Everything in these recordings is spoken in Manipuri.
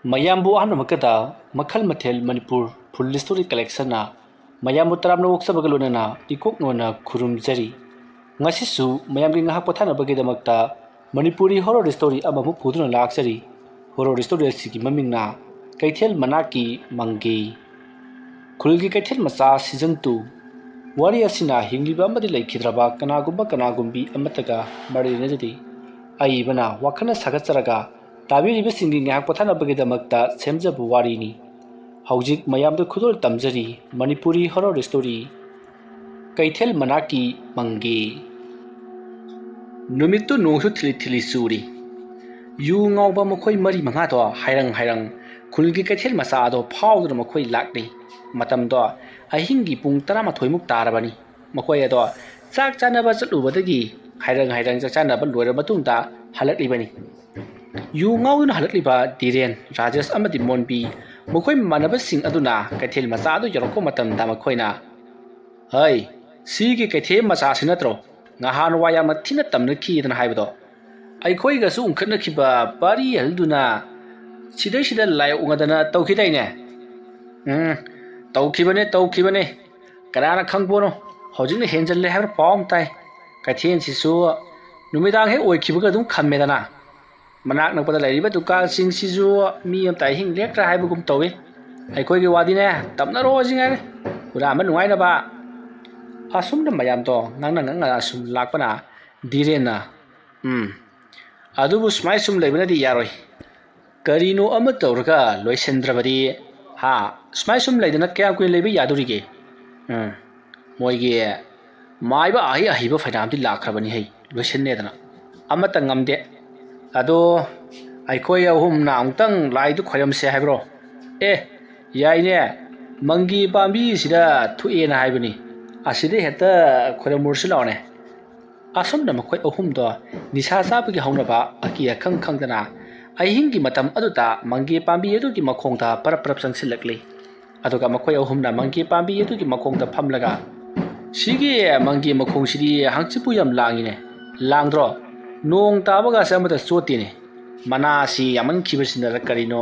ꯃꯌꯥꯝꯕꯨ ꯑꯍꯥꯟꯕꯃꯛꯇꯗ ꯃꯈꯜ ꯃꯊꯦꯜ ꯃꯅꯤꯄꯨꯔ ꯐꯨꯜ ꯁ꯭ꯇꯣꯔꯤ ꯀꯂꯦꯛꯁꯟꯅ ꯃꯌꯥꯝꯕꯨ ꯇꯔꯥꯝꯅ ꯑꯣꯛꯆꯕꯒ ꯂꯣꯏꯅꯅ ꯏꯀꯣꯛꯅꯣꯅ ꯈꯨꯔꯨꯝꯖꯔꯤ ꯉꯁꯤꯁꯨ ꯃꯌꯥꯝꯒꯤ ꯉꯥꯏꯍꯥꯛ ꯄꯣꯊꯥꯅꯕꯒꯤꯗꯃꯛꯇ ꯃꯅꯤꯄꯨꯔꯤ ꯍꯣꯔꯔ ꯁ꯭ꯇꯣꯔꯤ ꯑꯃꯃꯨꯛ ꯄꯨꯗꯨꯅ ꯂꯥꯛꯆꯔꯤ ꯍꯣꯔꯔ ꯁ꯭ꯇꯣꯔꯤ ꯑꯁꯤꯒꯤ ꯃꯃꯤꯡꯅ ꯀꯩꯊꯦꯜ ꯃꯅꯥꯛꯀꯤ ꯃꯪꯒꯦ ꯈꯨꯜꯒꯤ ꯀꯩꯊꯦꯜ ꯃꯆꯥ ꯁꯤꯖꯟ 2 ꯋꯥꯔꯤ ꯑꯁꯤꯅ ꯍꯤꯡꯂꯤꯕ ꯑꯃꯗꯤ ꯂꯩꯈꯤꯗ꯭ꯔꯕ ꯀꯅꯥꯒꯨꯝꯕꯤ ꯑꯃꯠꯇꯒ ꯃꯔꯤ ꯂꯩꯅꯖꯗꯦ ꯑꯏꯕꯅ ꯋꯥꯈꯜꯅ ꯁꯥꯒꯠꯆꯔꯒ ꯇꯥꯕꯤꯔꯤꯕꯁꯤꯡꯒꯤ ꯉꯥꯏꯍꯥꯛ ꯄꯣꯊꯥꯅꯕꯒꯤꯗꯃꯛꯇ ꯁꯦꯝꯖꯕ ꯋꯥꯔꯤꯅꯤ ꯍꯧꯖꯤꯛ ꯃꯌꯥꯝꯗ ꯈꯨꯗꯣꯜ ꯇꯝꯖꯔꯤ ꯃꯅꯤꯄꯨꯔꯤ ꯍꯣꯔꯔ ꯁ꯭ꯇꯣꯔꯤ ꯀꯩꯊꯦꯜ ꯃꯅꯥꯛꯀꯤ ꯃꯪꯒꯦ ꯅꯨꯃꯤꯠꯇꯨ ꯅꯣꯡꯁꯨ ꯊꯤꯂꯤ ꯊꯤꯂꯤ ꯆꯨꯔꯤ ꯌꯨ ꯉꯥꯎꯕ ꯃꯈꯣꯏ ꯃꯔꯤ ꯃꯉꯥꯗꯣ ꯍꯥꯏꯔꯪ ꯈꯨꯜꯒꯤ ꯀꯩꯊꯦꯜ ꯃꯆꯥ ꯑꯗꯣ ꯐꯥꯎꯗꯨꯅ ꯃꯈꯣꯏ ꯂꯥꯛꯂꯤ ꯃꯇꯝꯗꯣ ꯑꯍꯤꯡꯒꯤ ꯄꯨꯡ 11 ꯇꯥꯔꯕꯅꯤ ꯃꯈꯣꯏ ꯑꯗꯣ ꯆꯥꯛ ꯆꯥꯅꯕ ꯆꯠꯂꯨꯕꯗꯒꯤ ꯍꯥꯏꯔꯪ ꯆꯥꯛ ꯆꯥꯅꯕ ꯂꯣꯏꯔꯕ ꯃꯇꯨꯡꯗ ꯍꯜꯂꯛꯂꯤꯕꯅꯤ ꯌꯨ ꯉꯥꯎꯗꯨꯅ ꯍꯜꯂꯛꯂꯤꯕ ꯗꯤꯔꯦꯟ ꯔꯥꯖꯦꯁ ꯑꯃꯗꯤ ꯃꯣꯟꯕꯤ ꯃꯈꯣꯏ ꯃꯥꯟꯅꯕꯁꯤꯡ ꯑꯗꯨꯅ ꯀꯩꯊꯦꯜ ꯃꯆꯥ ꯑꯗꯨ ꯌꯧꯔꯛꯄ ꯃꯇꯝꯗ ꯃꯈꯣꯏꯅ ꯍꯩ ꯁꯤꯒꯤ ꯀꯩꯊꯦꯜ ꯃꯆꯥꯁꯤ ꯅꯠꯇ꯭ꯔꯣ ꯉꯍꯥꯟꯋꯥꯏ ꯌꯥꯝꯅ ꯊꯤꯅ ꯇꯝꯅꯈꯤꯗꯅ ꯍꯥꯏꯕꯗꯣ ꯑꯩꯈꯣꯏꯒꯁꯨ ꯎꯪꯈꯠꯅꯈꯤꯕ ꯄꯥꯔꯤ ꯑꯍꯜꯗꯨꯅ ꯁꯤꯗꯩꯁꯤꯗ ꯂꯥꯏꯑꯣꯛꯅꯗꯅ ꯇꯧꯈꯤꯗꯥꯏꯅꯦ ꯇꯧꯈꯤꯕꯅꯦ ꯀꯅꯥꯅ ꯈꯪꯕꯣꯅꯣ ꯍꯧꯖꯤꯛꯅ ꯍꯦꯟꯖꯜꯂꯦ ꯍꯥꯏꯕ ꯄꯥꯎ ꯑꯃ ꯇꯥꯏ ꯀꯩꯊꯦꯜꯁꯤꯁꯨ ꯅꯨꯃꯤꯗꯥꯡ ꯍꯦꯛ ꯑꯣꯏꯈꯤꯕꯒ ꯑꯗꯨꯝ ꯈꯝꯃꯦꯗꯅ ꯃꯅꯥꯛ ꯅꯛꯄꯗ ꯂꯩꯔꯤꯕ ꯗꯨꯀꯥꯟꯁꯤꯡꯁꯤꯁꯨ ꯃꯤ ꯑꯃꯇ ꯑꯍꯤꯡ ꯂꯦꯛꯇ꯭ꯔꯥ ꯍꯥꯏꯕꯒꯨꯝ ꯇꯧꯏ ꯑꯩꯈꯣꯏꯒꯤ ꯋꯥꯗꯤꯅꯦ ꯇꯞꯅꯔꯣꯁꯤ ꯉꯥꯏꯔꯦ ꯍꯨꯔꯥꯟꯕ ꯅꯨꯡꯉꯥꯏꯅꯕ ꯑꯁꯨꯝꯅ ꯃꯌꯥꯝꯗꯣ ꯉꯥꯡꯅ ꯑꯁꯨꯝ ꯂꯥꯛꯄꯅ ꯗꯤꯔꯦꯟꯅ ꯑꯗꯨꯕꯨ ꯁꯨꯃꯥꯏ ꯁꯨꯝ ꯂꯩꯕꯅꯗꯤ ꯌꯥꯔꯣꯏ ꯀꯔꯤꯅꯣ ꯑꯃ ꯇꯧꯔꯒ ꯂꯣꯏꯁꯤꯟꯗ꯭ꯔꯕꯗꯤ ꯁꯨꯃꯥꯏ ꯁꯨꯝ ꯂꯩꯗꯅ ꯀꯌꯥꯝ ꯀꯨꯏꯅ ꯂꯩꯕ ꯌꯥꯗꯣꯔꯤꯒꯦ ꯃꯣꯏꯒꯤ ꯃꯥꯏꯕ ꯑꯍꯩꯕ ꯐꯩꯅꯥꯝꯗꯤ ꯂꯥꯛꯈ꯭ꯔꯕꯅꯤ ꯍꯩ ꯂꯣꯏꯁꯤꯟꯅꯦꯗꯅ ꯑꯃꯠꯇ ꯉꯝꯗꯦ ꯑꯗꯣ ꯑꯩꯈꯣꯏ ꯑꯍꯨꯝꯅ ꯑꯃꯨꯛꯇꯪ ꯂꯥꯏꯗꯨ ꯈꯣꯏꯔꯝꯁꯦ ꯍꯥꯏꯕ꯭ꯔో ꯌꯥꯏꯅꯦ ꯃꯪꯒꯤ ꯄꯥꯝꯕꯤꯁꯤꯗ ꯊꯣꯛꯑꯦꯅ ꯍꯥꯏꯕꯅꯤ ꯑꯁꯤꯗ ꯍꯦꯛꯇ ꯈꯣꯏꯔꯝꯃꯨꯔꯁꯤ ꯂꯥꯛꯑꯣꯅꯦ ꯑꯁꯨꯝꯅ ꯃꯈꯣꯏ ꯑꯍꯨꯝꯗꯣ ꯅꯤꯁꯥ ꯆꯥꯕꯒꯤ ꯍꯧꯅꯕ ꯑꯀꯤ ꯑꯈꯪ ꯈꯪꯗꯅ ꯑꯍꯤꯡꯒꯤ ꯃꯇꯝ ꯑꯗꯨꯗ ꯃꯪꯒꯦ ꯄꯥꯝꯕꯤ ꯑꯗꯨꯒꯤ ꯃꯈꯣꯡꯗ ꯄꯔꯞ ꯆꯪꯁꯤꯜꯂꯛꯂꯤ ꯑꯗꯨꯒ ꯃꯈꯣꯏ ꯑꯍꯨꯝꯅ ꯃꯪꯒꯦ ꯄꯥꯝꯕꯤ ꯑꯗꯨꯒꯤ ꯃꯈꯣꯡꯗ ꯐꯝꯂꯒ ꯁꯤꯒꯤ ꯃꯪꯒꯦ ꯃꯈꯣꯡꯁꯤꯗꯤ ꯍꯪꯆꯤꯠꯄꯨ ꯌꯥꯝ ꯂꯥꯡꯉꯤꯅꯦ ꯂꯥꯡꯗ꯭ꯔꯣ ꯅꯣꯡ ꯇꯥꯕꯒꯁꯦ ꯑꯃꯇ ꯆꯣꯠꯇꯦꯅꯦ ꯃꯅꯥꯁꯤ ꯌꯥꯝꯃꯟꯈꯤꯕꯁꯤꯅ ꯀꯔꯤꯅꯣ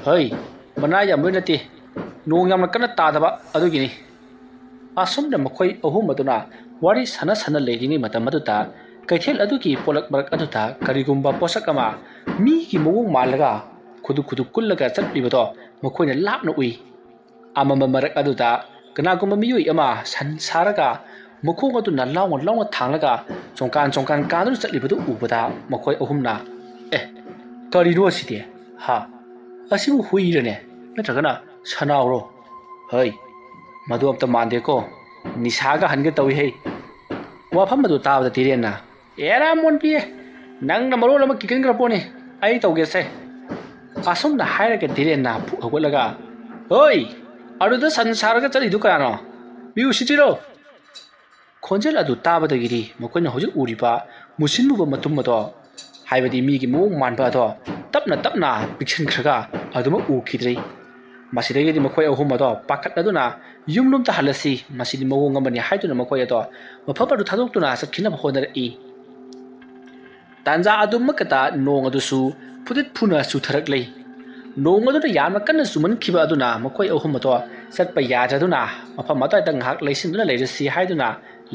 ꯍꯩ ꯃꯅꯥ ꯌꯥꯝꯕꯩ ꯅꯠꯇꯦ ꯅꯣꯡ ꯌꯥꯝꯅ ꯀꯟꯅ ꯇꯥꯗꯕ ꯑꯗꯨꯒꯤꯅꯤ ꯑꯁꯨꯝꯅ ꯃꯈꯣꯏ ꯑꯍꯨꯝ ꯑꯗꯨꯅ ꯋꯥꯔꯤ ꯁꯥꯟꯅ ꯂꯩꯔꯤꯉꯩ ꯃꯇꯝ ꯑꯗꯨꯗ ꯀꯩꯊꯦꯜ ꯑꯗꯨꯒꯤ ꯄꯣꯂꯛ ꯃꯔꯛ ꯑꯗꯨꯗ ꯀꯔꯤꯒꯨꯝꯕ ꯄꯣꯠꯁꯛ ꯑꯃ ꯃꯤꯒꯤ ꯃꯑꯣꯡ ꯃꯥꯜꯂꯒ ꯈꯨꯗꯨꯞ ꯀꯨꯜꯂꯒ ꯆꯠꯂꯤꯕꯗꯣ ꯃꯈꯣꯏꯅ ꯂꯥꯞꯅ ꯎꯏ ꯑꯃꯝꯕ ꯃꯔꯛ ꯑꯗꯨꯗ ꯀꯅꯥꯒꯨꯝꯕ ꯃꯤꯑꯣꯏ ꯑꯃ ꯁꯟ ꯁꯥꯔꯒ ꯃꯈꯣꯡ ꯑꯗꯨꯅ ꯂꯥꯎꯅ ꯊꯥꯡꯂꯒ ꯆꯣꯡꯀꯥꯟ ꯀꯥꯟꯗꯨꯅ ꯆꯠꯂꯤꯕꯗꯨ ꯎꯕꯗ ꯃꯈꯣꯏ ꯑꯍꯨꯝꯅ ꯀꯔꯤꯅꯣ ꯑꯁꯤꯗꯤ ꯑꯁꯤꯕꯨ ꯍꯨꯏꯔꯅꯦ ꯅꯠꯇ꯭ꯔꯒꯅ ꯁꯅꯥꯎꯔꯣ ꯍꯩ ꯃꯗꯨ ꯑꯝꯇ ꯃꯥꯟꯗꯦꯀꯣ ꯅꯤꯁꯥꯒ ꯍꯟꯒꯦ ꯇꯧꯏ ꯍꯩ ꯋꯥꯐꯝ ꯑꯗꯨ ꯇꯥꯕꯗ ꯗꯤꯔꯦꯟꯅ ꯑꯦꯔꯥ ꯃꯣꯟꯄꯤꯌꯦ ꯅꯪꯅ ꯃꯔꯣꯜ ꯑꯃ ꯀꯤꯒꯟꯈ꯭ꯔꯄꯣꯅꯤ ꯑꯩ ꯇꯧꯒꯦꯁꯦ ꯑꯁꯨꯝꯅ ꯍꯥꯏꯔꯒ ꯗꯤꯔꯦꯟꯅ ꯐꯨꯛ ꯍꯧꯒꯠꯂꯒ ꯍꯣꯏ ꯑꯗꯨꯗ ꯁꯟ ꯁꯥꯔꯒ ꯆꯠꯂꯤꯗꯨ ꯀꯅꯥꯅꯣ ꯃꯤ ꯎꯁꯤꯠꯇ꯭ꯔꯤꯔꯣ ꯈꯣꯟꯖꯦꯜ ꯑꯗꯨ ꯇꯥꯕꯗꯒꯤꯗꯤ ꯃꯈꯣꯏꯅ ꯍꯧꯖꯤꯛ ꯎꯔꯤꯕ ꯃꯨꯁꯤꯟꯃꯨꯕ ꯃꯇꯨꯝ ꯑꯗꯣ ꯍꯥꯏꯕꯗꯤ ꯃꯤꯒꯤ ꯃꯑꯣꯡ ꯃꯥꯟꯕ ꯑꯗꯣ ꯇꯞꯅ ꯄꯤꯛꯁꯤꯟꯈ꯭ꯔꯒ ꯑꯗꯨꯃꯛ ꯎꯈꯤꯗ꯭ꯔꯤ ꯃꯁꯤꯗꯒꯤꯗꯤ ꯃꯈꯣꯏ ꯑꯍꯨꯝ ꯑꯗꯣ ꯄꯥꯈꯠꯂꯗꯨꯅ ꯌꯨꯝꯂꯣꯝꯗ ꯍꯜꯂꯁꯤ ꯃꯁꯤꯗꯤ ꯃꯑꯣꯡ ꯑꯃꯅꯤ ꯍꯥꯏꯗꯨꯅ ꯃꯈꯣꯏ ꯑꯗꯣ ꯃꯐꯝ ꯑꯗꯨ ꯊꯥꯗꯣꯛꯇꯨꯅ ꯆꯠꯈꯤꯅꯕ ꯍꯣꯠꯅꯔꯛꯏ ꯇꯥꯟꯖꯥ ꯑꯗꯨꯃꯛꯇ ꯅꯣꯡ ꯑꯗꯨꯁꯨ ꯐꯨꯗꯤꯠ ꯐꯨꯅ ꯆꯨꯊꯔꯛꯂꯤ ꯅꯣꯡ ꯑꯗꯨꯅ ꯌꯥꯝꯅ ꯀꯟꯅ ꯆꯨꯃꯟꯈꯤꯕ ꯑꯗꯨꯅ ꯃꯈꯣꯏ ꯑꯍꯨꯝ ꯑꯗꯣ ꯆꯠꯄ ꯌꯥꯗ꯭ꯔꯗꯨꯅ ꯃꯐꯝ ꯑꯗꯨꯋꯥꯏꯗ ꯉꯥꯏꯍꯥꯛ ꯂꯩꯁꯤꯟꯗꯨꯅ ꯂꯩꯔꯁꯤ ꯍꯥꯏꯗꯨꯅ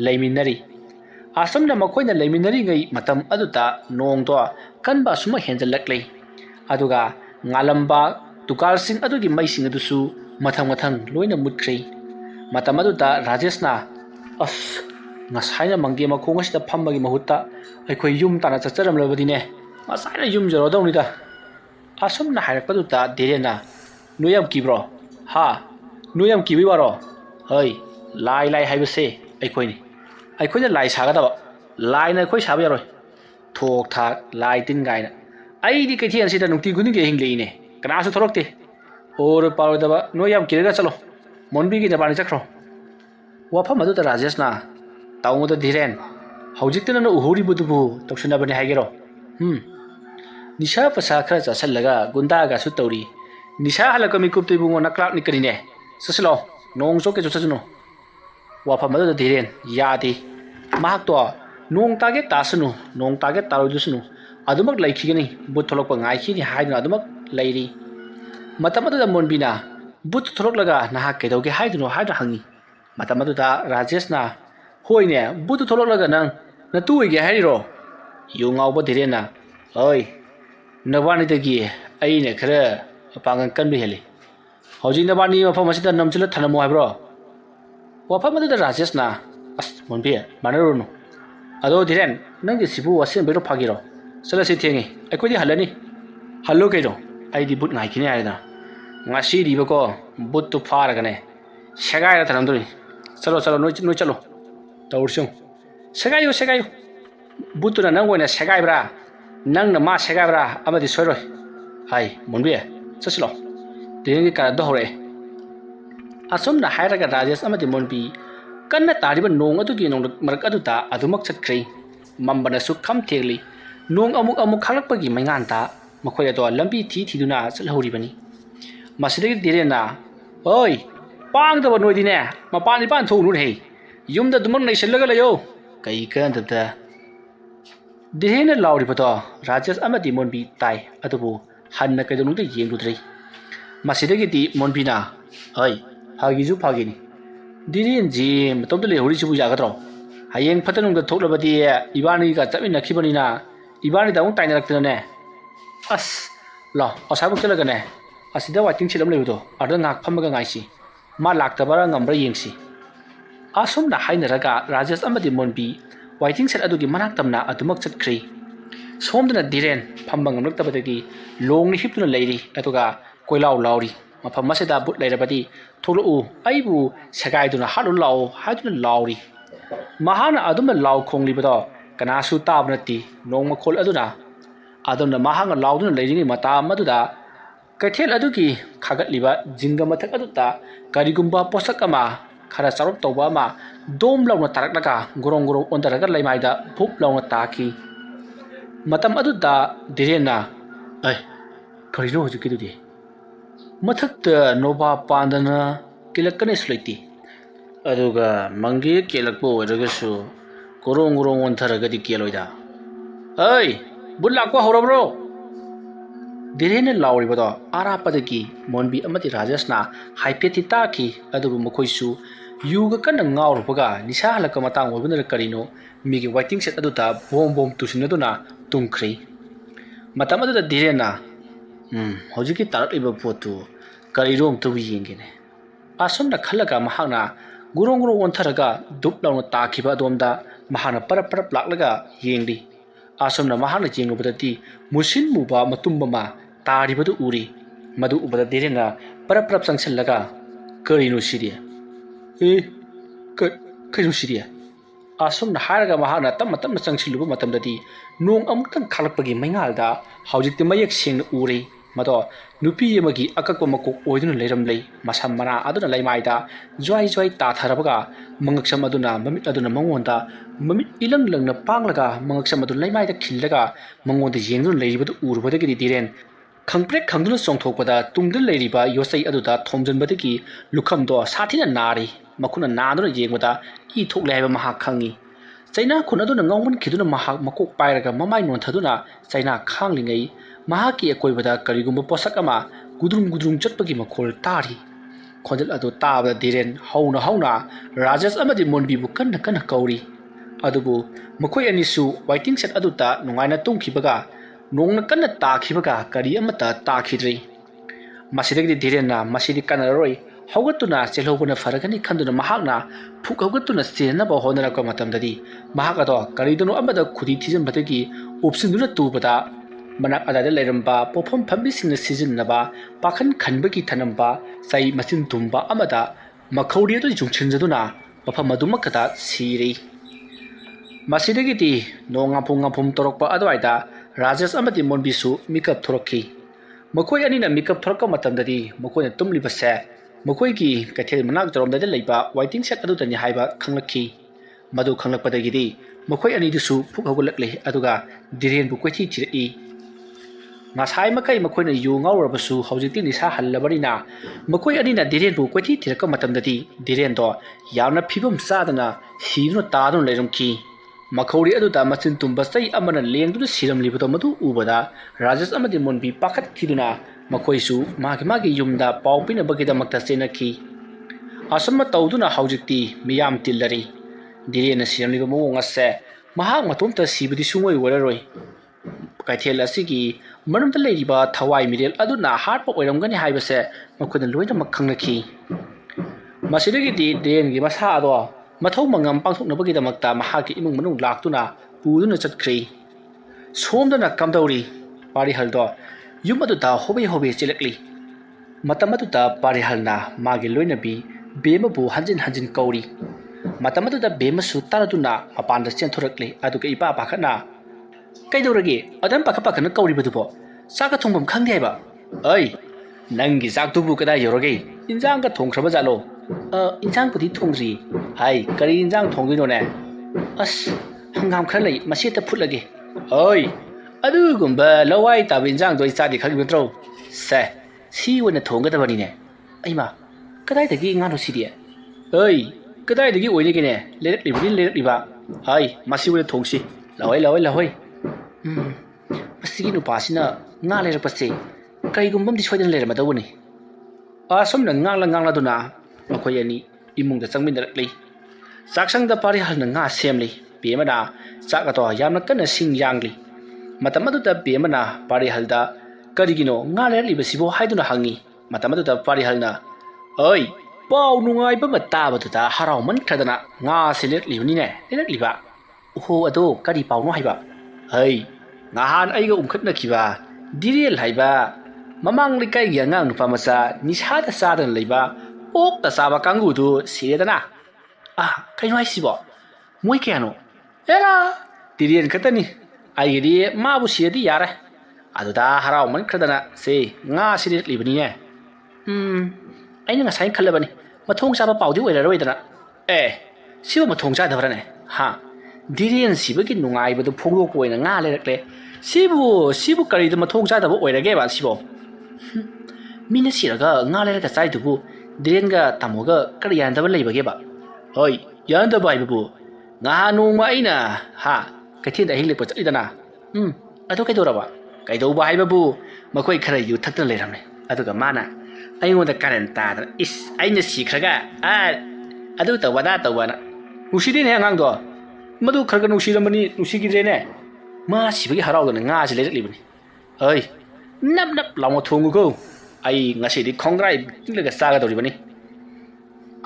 ꯂꯩꯃꯤꯟꯅꯔꯤ ꯑꯁꯨꯝꯅ ꯃꯈꯣꯏꯅ ꯂꯩꯃꯤꯟꯅꯔꯤꯉꯩ ꯃꯇꯝ ꯑꯗꯨꯗ ꯅꯣꯡꯗꯣ ꯀꯟꯕ ꯑꯁꯨꯝꯃ ꯍꯦꯟꯖꯜꯂꯛꯂꯤ ꯑꯗꯨꯒ ꯉꯥꯜꯂꯝꯕ ꯗꯨꯀꯥꯟꯁꯤꯡ ꯑꯗꯨꯒꯤ ꯃꯩꯁꯤꯡ ꯑꯗꯨꯁꯨ ꯃꯊꯪ ꯂꯣꯏꯅ ꯃꯨꯠꯈ꯭ꯔꯤ ꯃꯇꯝ ꯑꯗꯨꯗ ꯔꯥꯖꯦꯁꯅ ꯉꯁꯥꯏꯅ ꯃꯪꯒꯦ ꯃꯈꯣꯡ ꯑꯁꯤꯗ ꯐꯝꯕꯒꯤ ꯃꯍꯨꯠꯇ ꯑꯩꯈꯣꯏ ꯌꯨꯝ ꯇꯥꯟꯅ ꯆꯠꯆꯔꯝꯂꯕꯗꯤꯅꯦ ꯉꯁꯥꯏꯅ ꯌꯨꯝ ꯌꯧꯔꯗꯧꯅꯤꯗ ꯑꯁꯨꯝꯅ ꯍꯥꯏꯔꯛꯄꯗꯨꯗ ꯗꯤꯔꯦꯟꯅ ꯅꯣꯏ ꯌꯥꯝ ꯀꯤꯕ꯭ꯔꯣ ꯅꯣꯏ ꯌꯥꯝ ꯀꯤꯕꯩ ꯋꯥꯔꯣ ꯍꯩ ꯂꯥꯏ ꯍꯥꯏꯕꯁꯦ ꯑꯩꯈꯣꯏꯅꯤ ꯑꯩꯈꯣꯏꯅ ꯂꯥꯏ ꯁꯥꯒꯗꯕ ꯂꯥꯏꯅ ꯑꯩꯈꯣꯏ ꯁꯥꯕ ꯌꯥꯔꯣꯏ ꯊꯣꯛ ꯊꯥꯛ ꯂꯥꯏ ꯇꯤꯟ ꯀꯥꯏꯅ ꯑꯩꯗꯤ ꯀꯩꯊꯦꯜꯁꯤꯗ ꯅꯨꯡꯇꯤ ꯈꯨꯗꯤꯡꯒꯤ ꯑꯍꯤꯡ ꯂꯩꯏꯅꯦ ꯀꯅꯥꯁꯨ ꯊꯣꯛꯂꯛꯇꯦ ꯑꯣꯔꯣꯏ ꯄꯥꯔꯣꯏꯗꯕ ꯅꯣꯏ ꯌꯥꯝ ꯀꯤꯔꯒ ꯆꯠꯂꯣ ꯃꯣꯟꯕꯤꯒꯤ ꯅꯕꯥꯅꯤ ꯆꯠꯈ꯭ꯔꯣ ꯋꯥꯐꯝ ꯑꯗꯨꯗ ꯔꯥꯖꯦꯁꯅ ꯇꯥꯎꯉꯨꯗ ꯙꯤꯔꯦꯟ ꯍꯧꯖꯤꯛꯇ ꯅꯪꯅ ꯎꯍꯧꯔꯤꯕꯗꯨꯕꯨ ꯇꯧꯁꯤꯟꯅꯕꯅꯦ ꯍꯥꯏꯒꯦꯔꯣ ꯅꯤꯁꯥ ꯄꯁꯥ ꯈꯔ ꯆꯥꯁꯤꯜꯂꯒ ꯒꯨꯟꯗꯥꯒꯁꯨ ꯇꯧꯔꯤ ꯅꯤꯁꯥ ꯍꯜꯂꯛꯄ ꯃꯤꯀꯨꯞꯇ ꯏꯕꯨꯡꯉꯣ ꯅꯀ꯭ꯔꯥꯛꯅꯤ ꯀꯔꯤꯅꯦ ꯆꯠꯁꯤꯜꯂꯛꯑꯣ ꯅꯣꯡ ꯆꯣꯠꯀꯦꯁꯨ ꯆꯠꯁꯅꯨ ꯋꯥꯐꯝ ꯑꯗꯨꯗ ꯙꯤꯔꯦꯟ ꯌꯥꯗꯦ ꯃꯍꯥꯛꯇꯣ ꯅꯣꯡ ꯇꯥꯒꯦ ꯇꯥꯁꯅꯨ ꯅꯣꯡ ꯇꯥꯒꯦ ꯇꯥꯔꯣꯏꯗꯁꯅꯨ ꯑꯗꯨꯃꯛ ꯂꯩꯈꯤꯒꯅꯤ ꯕꯨꯠ ꯊꯣꯛꯂꯛꯄ ꯉꯥꯏꯈꯤꯅꯤ ꯍꯥꯏꯗꯨꯅ ꯑꯗꯨꯃꯛ ꯂꯩꯔꯤ matam aduda monbina but thoroklaga naha kedauge haiduno haidra hangi matam aduda rajesh na hoine but thoroklaga nang na tuige hairo yu ngawba direna oi nabani dagi aine khara apangan kan bi heli hauji nabani mafam asida namchila thanamo haibro wafam aduda rajesh na as monbi manarunu ado diren nang sibu wasen bero phagiro sala si thengi akodi halani hallo keiro aidi but ngai kini aida ngasi di bako but tu phara gane segai thanam duri chalo chalo noi chalo tawursung segayo but tu na nang goina segai bra nang na ma segai bra amadi soiroi hai monbi chasilo direngi ka do hore asum na hairaga rajesh amadi monbi kanna tariba nong adu gi nong marak adu ta adumak chakri mambana su kham thegli nong amuk khalakpagi maingan ta makhoi ado lambi thiduna chalhori bani masidagi direna oi pang da banoi dine mapani pan thonu rei yumda dumang nei sellaga layo kai kan da direna lauri pato rajesh amadi monbi tai adubu hanna kaidonu de yengrudrei masidagi di monbi na oi phagiju phagini dirin ji matom de lehori sibu yagadro hayeng phatanung da thoklabadi ibani ka chamin nakhibani na ibani da ung tainaraktina ne as la asabuk telaga ne asida waiting chilam lebudo arda ngak phamaga ngaisi ma laktabara ngambra yengsi asum na hainaraga rajesh amadi monbi waiting set adugi manak tamna adumak chatkhri somdana diren phamba ngamlaktabadagi longni hiptuna leiri atuga koilaw lauri mafam masida but leirabadi tholu aibu sagaiduna halu law haiduna lauri mahana aduma law khongli bado kanasu tabnati nongma khol aduna aduna mahanga lawduna leiringi mata maduda kathel adugi khagat liba jinga mathak aduta karigumba posak ama khara charop toba ma dom lawna taraklaka gorong ondaraga laimaida bhup lawna taki matam aduda direna ai karino hujukidudi mathakta nova pandana kilakane slaiti aduga mangi kelakpo oiragasu gorong ontharaga di keloida ai bulakwa horobro direne lauri bado arapadagi monbi amati rajesh na haipeti taki adubu makhoisu yuga kan ngawrupaga nisha halaka matang obunara karino migi waiting set aduta bom tusinaduna tungkhri matam aduda direna hojiki tarak iba potu karirom tu yingene asomna khalaga mahana gurong ontharaga dup lawna takhiba domda mahana parap laklaga yengdi asomna mahana jengubadati musin muba matumbama taribadu uri madu ubada direna parap sangsellaga karino sidia karino sidia asomna haraga mahana tam sangsiluba matamdadi nong amuktan khalakpagi maingalda haujikti mayak seng uri mado nupi yamagi akakwa makok oiduna leiramlei masam mana aduna laimaida jwai ta tharabaga mangaksam aduna mamit aduna mangonda mamit ilang langna panglaga mangaksam aduna laimaida khillaga mangonda yengduna leiribadu urbadagi diren khangprek khangduna songthokpada tungdun leiriba yosai aduda thomjanbadagi lukhamdo sathina nari makuna naduna yengmada I thoklai haiba maha khangi chaina khunaduna ngawman khiduna maha makok pairaga mamai nonthaduna chaina khanglingai mahaki akoibada karigumba posak ama gudrum chatpagi makhol tari khonjal adu tabda diren hauna rajesh amadi monbi bu kanna kauri adubu makhoi anisu waiting set aduta nungaina tungkhibaga nongna kanna takhibaga kari amata takhidrei masidagi direnna masidi kanaroi haugatuna chelhobuna faragani khanduna mahakna phuk haugatuna sena ba honara ka matamdadi mahakado karidono amada khudi thijam badagi opsinduna tubada manak adada leiramba pofam phambi singna sijinnaba pakhan khanbagi thanamba sai masin tumba amada makhauri adu jungchinjaduna mafam madumakata siri masidagi ti nonga phum torokpa adwaida rajesh amadi monbisu mikap thorokhi makoi anina mikap thorka matamdadi makoina tumliba se makoi ki kathel manak joromda de leiba waiting set adu tani haiba khanglakhi madu khanglakpadagidi makoi ani dusu phuk hogolakle aduga diren bu koithi thiri ngasai makai makoina yu ngawrabasu hojikti nisa hallabarina makoi anina diren bu koithi thiraka matamdadi diren do yamna phibam sadana hiduna tadun leirumki makhauri aduda machin tumbasai amana lengduna siram libato madu ubada rajesh amadi monbi pakhat khiduna ꯃꯈꯣꯏꯁꯨ ꯃꯥꯒꯤ ꯌꯨꯝꯗ ꯄꯥꯎ ꯄꯤꯅꯕꯒꯤꯗꯃꯛꯇ ꯆꯦꯟꯅꯈꯤ ꯑꯁꯨꯝꯅ ꯇꯧꯗꯨꯅ ꯍꯧꯖꯤꯛꯇꯤ ꯃꯤꯌꯥꯝ ꯇꯤꯜꯂꯔꯤ ꯗꯤꯔꯦꯟꯅ ꯁꯤꯔꯝꯂꯤꯕ ꯃꯑꯣꯡ ꯑꯁꯦ ꯃꯍꯥꯛ ꯃꯇꯣꯝꯇ ꯁꯤꯕꯗꯤ ꯁꯨꯡꯑꯣꯏ ꯑꯣꯏꯔꯔꯣꯏ ꯀꯩꯊꯦꯜ ꯑꯁꯤꯒꯤ ꯃꯅꯨꯡꯗ ꯂꯩꯔꯤꯕ ꯊꯋꯥꯏ ꯃꯤꯔꯦꯜ ꯑꯗꯨꯅ ꯍꯥꯠꯄ ꯑꯣꯏꯔꯝꯒꯅꯤ ꯍꯥꯏꯕꯁꯦ ꯃꯈꯣꯏꯅ ꯂꯣꯏꯅꯃꯛ ꯈꯪꯅꯈꯤ ꯃꯁꯤꯗꯒꯤꯗꯤ ꯗꯤꯔꯦꯟꯒꯤ ꯃꯁꯥ ꯑꯗꯣ ꯃꯊꯧ ꯃꯉꯝ ꯄꯥꯡꯊꯣꯛꯅꯕꯒꯤꯗꯃꯛꯇ ꯃꯍꯥꯛꯀꯤ ꯏꯃꯨꯡ ꯃꯅꯨꯡ ꯂꯥꯛꯇꯨꯅ ꯄꯨꯗꯨꯅ ꯆꯠꯈ꯭ꯔꯤ ꯁꯣꯝꯗꯅ ꯀꯝꯗꯧꯔꯤ ꯄꯥꯔꯤꯍꯜꯗꯣ ꯌꯨꯝ ꯑꯗꯨꯗ ꯍꯣꯕꯦ ꯍꯣꯕꯦ ꯆꯦꯜꯂꯛꯂꯤ ꯃꯇꯝ ꯑꯗꯨꯗ ꯄꯥꯔꯤꯍꯜꯅ ꯃꯥꯒꯤ ꯂꯣꯏꯅꯕꯤ ꯕꯦꯃꯕꯨ ꯍꯟꯖꯤꯟ ꯍꯟꯖꯤꯟ ꯀꯧꯔꯤ ꯃꯇꯝ ꯑꯗꯨꯗ ꯕꯦꯃꯁꯨ ꯇꯥꯔꯗꯨꯅ ꯃꯄꯥꯟꯗ ꯆꯦꯟꯊꯣꯔꯛꯂꯤ ꯑꯗꯨꯒ ꯏꯄꯥ ꯄꯥꯈꯠꯅ ꯀꯩꯗꯧꯔꯒꯦ ꯑꯗꯨꯝ ꯄꯥꯈꯠꯅ ꯀꯧꯔꯤꯕꯗꯨꯕꯣ ꯆꯥꯛꯀ ꯊꯣꯡꯐꯝ ꯈꯪꯗꯦ ꯍꯥꯏꯕ ꯑꯩ ꯅꯪꯒꯤ ꯆꯥꯛꯇꯨꯕꯨ ꯀꯗꯥꯏ ꯌꯧꯔꯒꯦ ꯏꯟꯖꯥꯡꯒ ꯊꯣꯡꯈ꯭ꯔꯕ ꯖꯥꯠꯂꯣ ꯏꯟꯖꯥꯡꯕꯨꯗꯤ ꯊꯣꯡꯗ꯭ꯔꯤ ꯍꯥꯏ ꯀꯔꯤ ꯏꯟꯖꯥꯡ ꯊꯣꯡꯗꯣꯏꯅꯣꯅꯦ ꯑꯁ ꯍꯪꯒꯥꯝ ꯈꯔ ꯂꯩ ꯃꯁꯦꯠꯇ ꯐꯨꯠꯂꯒꯦ ꯑꯩ ꯑꯗꯨꯒꯨꯝꯕ ꯂꯋꯥꯏ ꯇꯥꯕ ꯏꯟꯖꯥꯡꯗꯣ ꯑꯩ ꯆꯥꯗꯦ ꯈꯪꯕ ꯅꯠꯇ꯭ꯔꯣ ꯁꯦ ꯁꯤ ꯑꯣꯏꯅ ꯊꯣꯡꯒꯗꯕꯅꯤꯅꯦ ꯑꯩꯃ ꯀꯗꯥꯏꯗꯒꯤ ꯉꯥꯅꯣ ꯁꯤꯗꯤ ꯑꯩ ꯀꯗꯥꯏꯗꯒꯤ ꯑꯣꯏꯔꯤꯒꯦꯅꯦ ꯂꯩꯔꯛꯂꯤꯕ ꯍꯥꯏ ꯃꯁꯤ ꯑꯣꯏꯅ ꯊꯣꯡꯁꯤ ꯂꯥꯍꯣꯏ ꯃꯁꯤꯒꯤ ꯅꯨꯄꯥꯁꯤꯅ ꯉꯥ ꯂꯩꯔꯛꯄꯁꯦ ꯀꯔꯤꯒꯨꯝꯕ ꯑꯃꯗꯤ ꯁꯣꯏꯗꯅ ꯂꯩꯔꯝꯃꯗꯧꯕꯅꯤ ꯑꯁꯨꯝꯅ ꯉꯥꯡꯂꯗꯨꯅ ꯃꯈꯣꯏ ꯑꯅꯤ ꯏꯃꯨꯡꯗ ꯆꯪꯃꯤꯟꯅꯔꯛꯂꯤ ꯆꯥꯛꯁꯪꯗ ꯄꯥꯔꯤꯍꯜꯅ ꯉꯥ ꯁꯦꯝꯂꯤ ꯕꯦꯃꯅ ꯆꯥꯛ ꯑꯗꯣ ꯌꯥꯝꯅ ꯀꯟꯅ ꯁꯤꯡ ꯌꯥꯡꯂꯤ ꯃꯇꯝ ꯑꯗꯨꯗ ꯕꯦꯃꯅ ꯄꯥꯔꯤꯍꯜꯗ ꯀꯔꯤꯒꯤꯅꯣ ꯉꯥ ꯂꯩꯔꯛꯂꯤꯕꯁꯤꯕꯣ ꯍꯥꯏꯗꯨꯅ ꯍꯪꯉꯤ ꯃꯇꯝ ꯑꯗꯨꯗ ꯄꯥꯔꯤꯍꯜꯅ ꯑꯩ ꯄꯥꯎ ꯅꯨꯡꯉꯥꯏꯕ ꯑꯃ ꯇꯥꯕꯗꯨꯗ ꯍꯔꯥꯎꯃꯟꯈ꯭ꯔꯗꯅ ꯉꯥꯁꯦ ꯂꯩꯔꯛꯂꯤꯕ ꯑꯣꯍꯣ ꯑꯗꯣ ꯀꯔꯤ ꯄꯥꯎꯅꯣ ꯍꯥꯏꯕ ꯍꯩ ꯅꯍꯥꯟ ꯑꯩꯒ ꯎꯝꯈꯠꯅꯈꯤꯕ ꯗꯤꯔꯦꯜ ꯍꯥꯏꯕ ꯃꯃꯥꯡ ꯂꯩꯀꯥꯏꯒꯤ ꯑꯉꯥꯡ ꯅꯨꯄꯥ ꯃꯆꯥ ꯅꯤꯁꯥꯗ ꯆꯥꯗꯅ ꯂꯩꯕ ꯑꯣꯛꯇ ꯆꯥꯕ ꯀꯥꯡꯕꯨꯗꯨ ꯁꯤꯔꯦꯗꯅ ꯀꯩꯅꯣ ꯍꯥꯏꯁꯤꯕꯣ ꯃꯣꯏ ꯀꯌꯥꯅꯣ ꯑꯦꯔꯥ ꯗꯤꯔꯦꯟ ꯈꯛꯇꯅꯤ ꯑꯩꯒꯤꯗꯤ ꯃꯥꯕꯨ ꯁꯤꯔꯗꯤ ꯌꯥꯔꯦ ꯑꯗꯨꯗ ꯍꯔꯥꯎꯃꯟꯈ꯭ꯔꯗꯅ ꯁꯤ ꯉꯥꯁꯤ ꯂꯩꯔꯛꯂꯤꯕꯅꯤꯅꯦ ꯑꯩꯅ ꯉꯁꯥꯏ ꯈꯜꯂꯕꯅꯤ ꯃꯊꯣꯡ ꯆꯥꯕ ꯄꯥꯎꯗꯤ ꯑꯣꯏꯔꯔꯣꯏꯗꯅ ꯁꯤꯕꯨ ꯃꯊꯣꯡ ꯆꯥꯗꯕ꯭ꯔꯅꯦ ꯗꯤꯔꯦꯟ ꯁꯤꯕꯒꯤ ꯅꯨꯡꯉꯥꯏꯕꯗꯨ ꯐꯣꯡꯗꯣꯛꯄ ꯑꯣꯏꯅ ꯉꯥ ꯂꯩꯔꯛꯂꯦ ꯁꯤꯕꯨ ꯀꯔꯤꯗ ꯃꯊꯣꯡ ꯆꯥꯗꯕ ꯑꯣꯏꯔꯒꯦꯕ ꯁꯤꯕꯣ ꯃꯤꯅ ꯁꯤꯔꯒ ꯉꯥ ꯂꯩꯔꯒ ꯆꯥꯏꯗꯨꯕꯨ ꯗꯤꯔꯦꯟꯒ ꯇꯥꯃꯣꯒ ꯀꯔꯤ ꯌꯥꯟꯗꯕ ꯂꯩꯕꯒꯦꯕ ꯍꯣꯏ ꯌꯥꯟꯗꯕ ꯍꯥꯏꯕꯕꯨ ꯉꯍꯥꯟ ꯅꯣꯡꯃ ꯑꯩꯅ ꯀꯩꯊꯦꯜꯗ ꯑꯍꯤꯡ ꯂꯦꯛꯄ ꯆꯠꯂꯤꯗꯅ ꯑꯗꯨ ꯀꯩꯗꯧꯕ ꯍꯥꯏꯕꯕꯨ ꯃꯈꯣꯏ ꯈꯔ ꯌꯨ ꯊꯛꯇꯅ ꯂꯩꯔꯝꯃꯦ ꯑꯗꯨꯒ ꯃꯥꯅ ꯑꯩꯉꯣꯟꯗ ꯀꯥꯔꯟ ꯇꯥꯗꯅ ꯑꯩꯅ ꯁꯤꯈ꯭ꯔꯒ ꯑꯗꯨ ꯇꯧꯕꯅ ꯅꯨꯡꯁꯤꯗꯦꯅꯦ ꯑꯉꯥꯡꯗꯣ ꯃꯗꯨ ꯈꯔ ꯅꯨꯡꯁꯤꯔꯝꯕꯅꯤ ꯅꯨꯡꯁꯤꯈꯤꯗ꯭ꯔꯦꯅꯦ ꯃꯥ ꯁꯤꯕꯒꯤ ꯍꯔꯥꯎꯗꯅ ꯉꯥꯁꯤ ꯂꯩꯔꯛꯂꯤꯕꯅꯤ ꯑꯩ ꯅꯞ ꯂꯥꯎꯅ ꯊꯣꯡꯉꯨꯀꯣ ꯑꯩ ꯉꯁꯤꯗꯤ ꯈꯣꯡꯒ꯭ꯔꯥꯏ ꯇꯤꯡꯂꯒ ꯆꯥꯒꯗꯧꯔꯤꯕꯅꯤ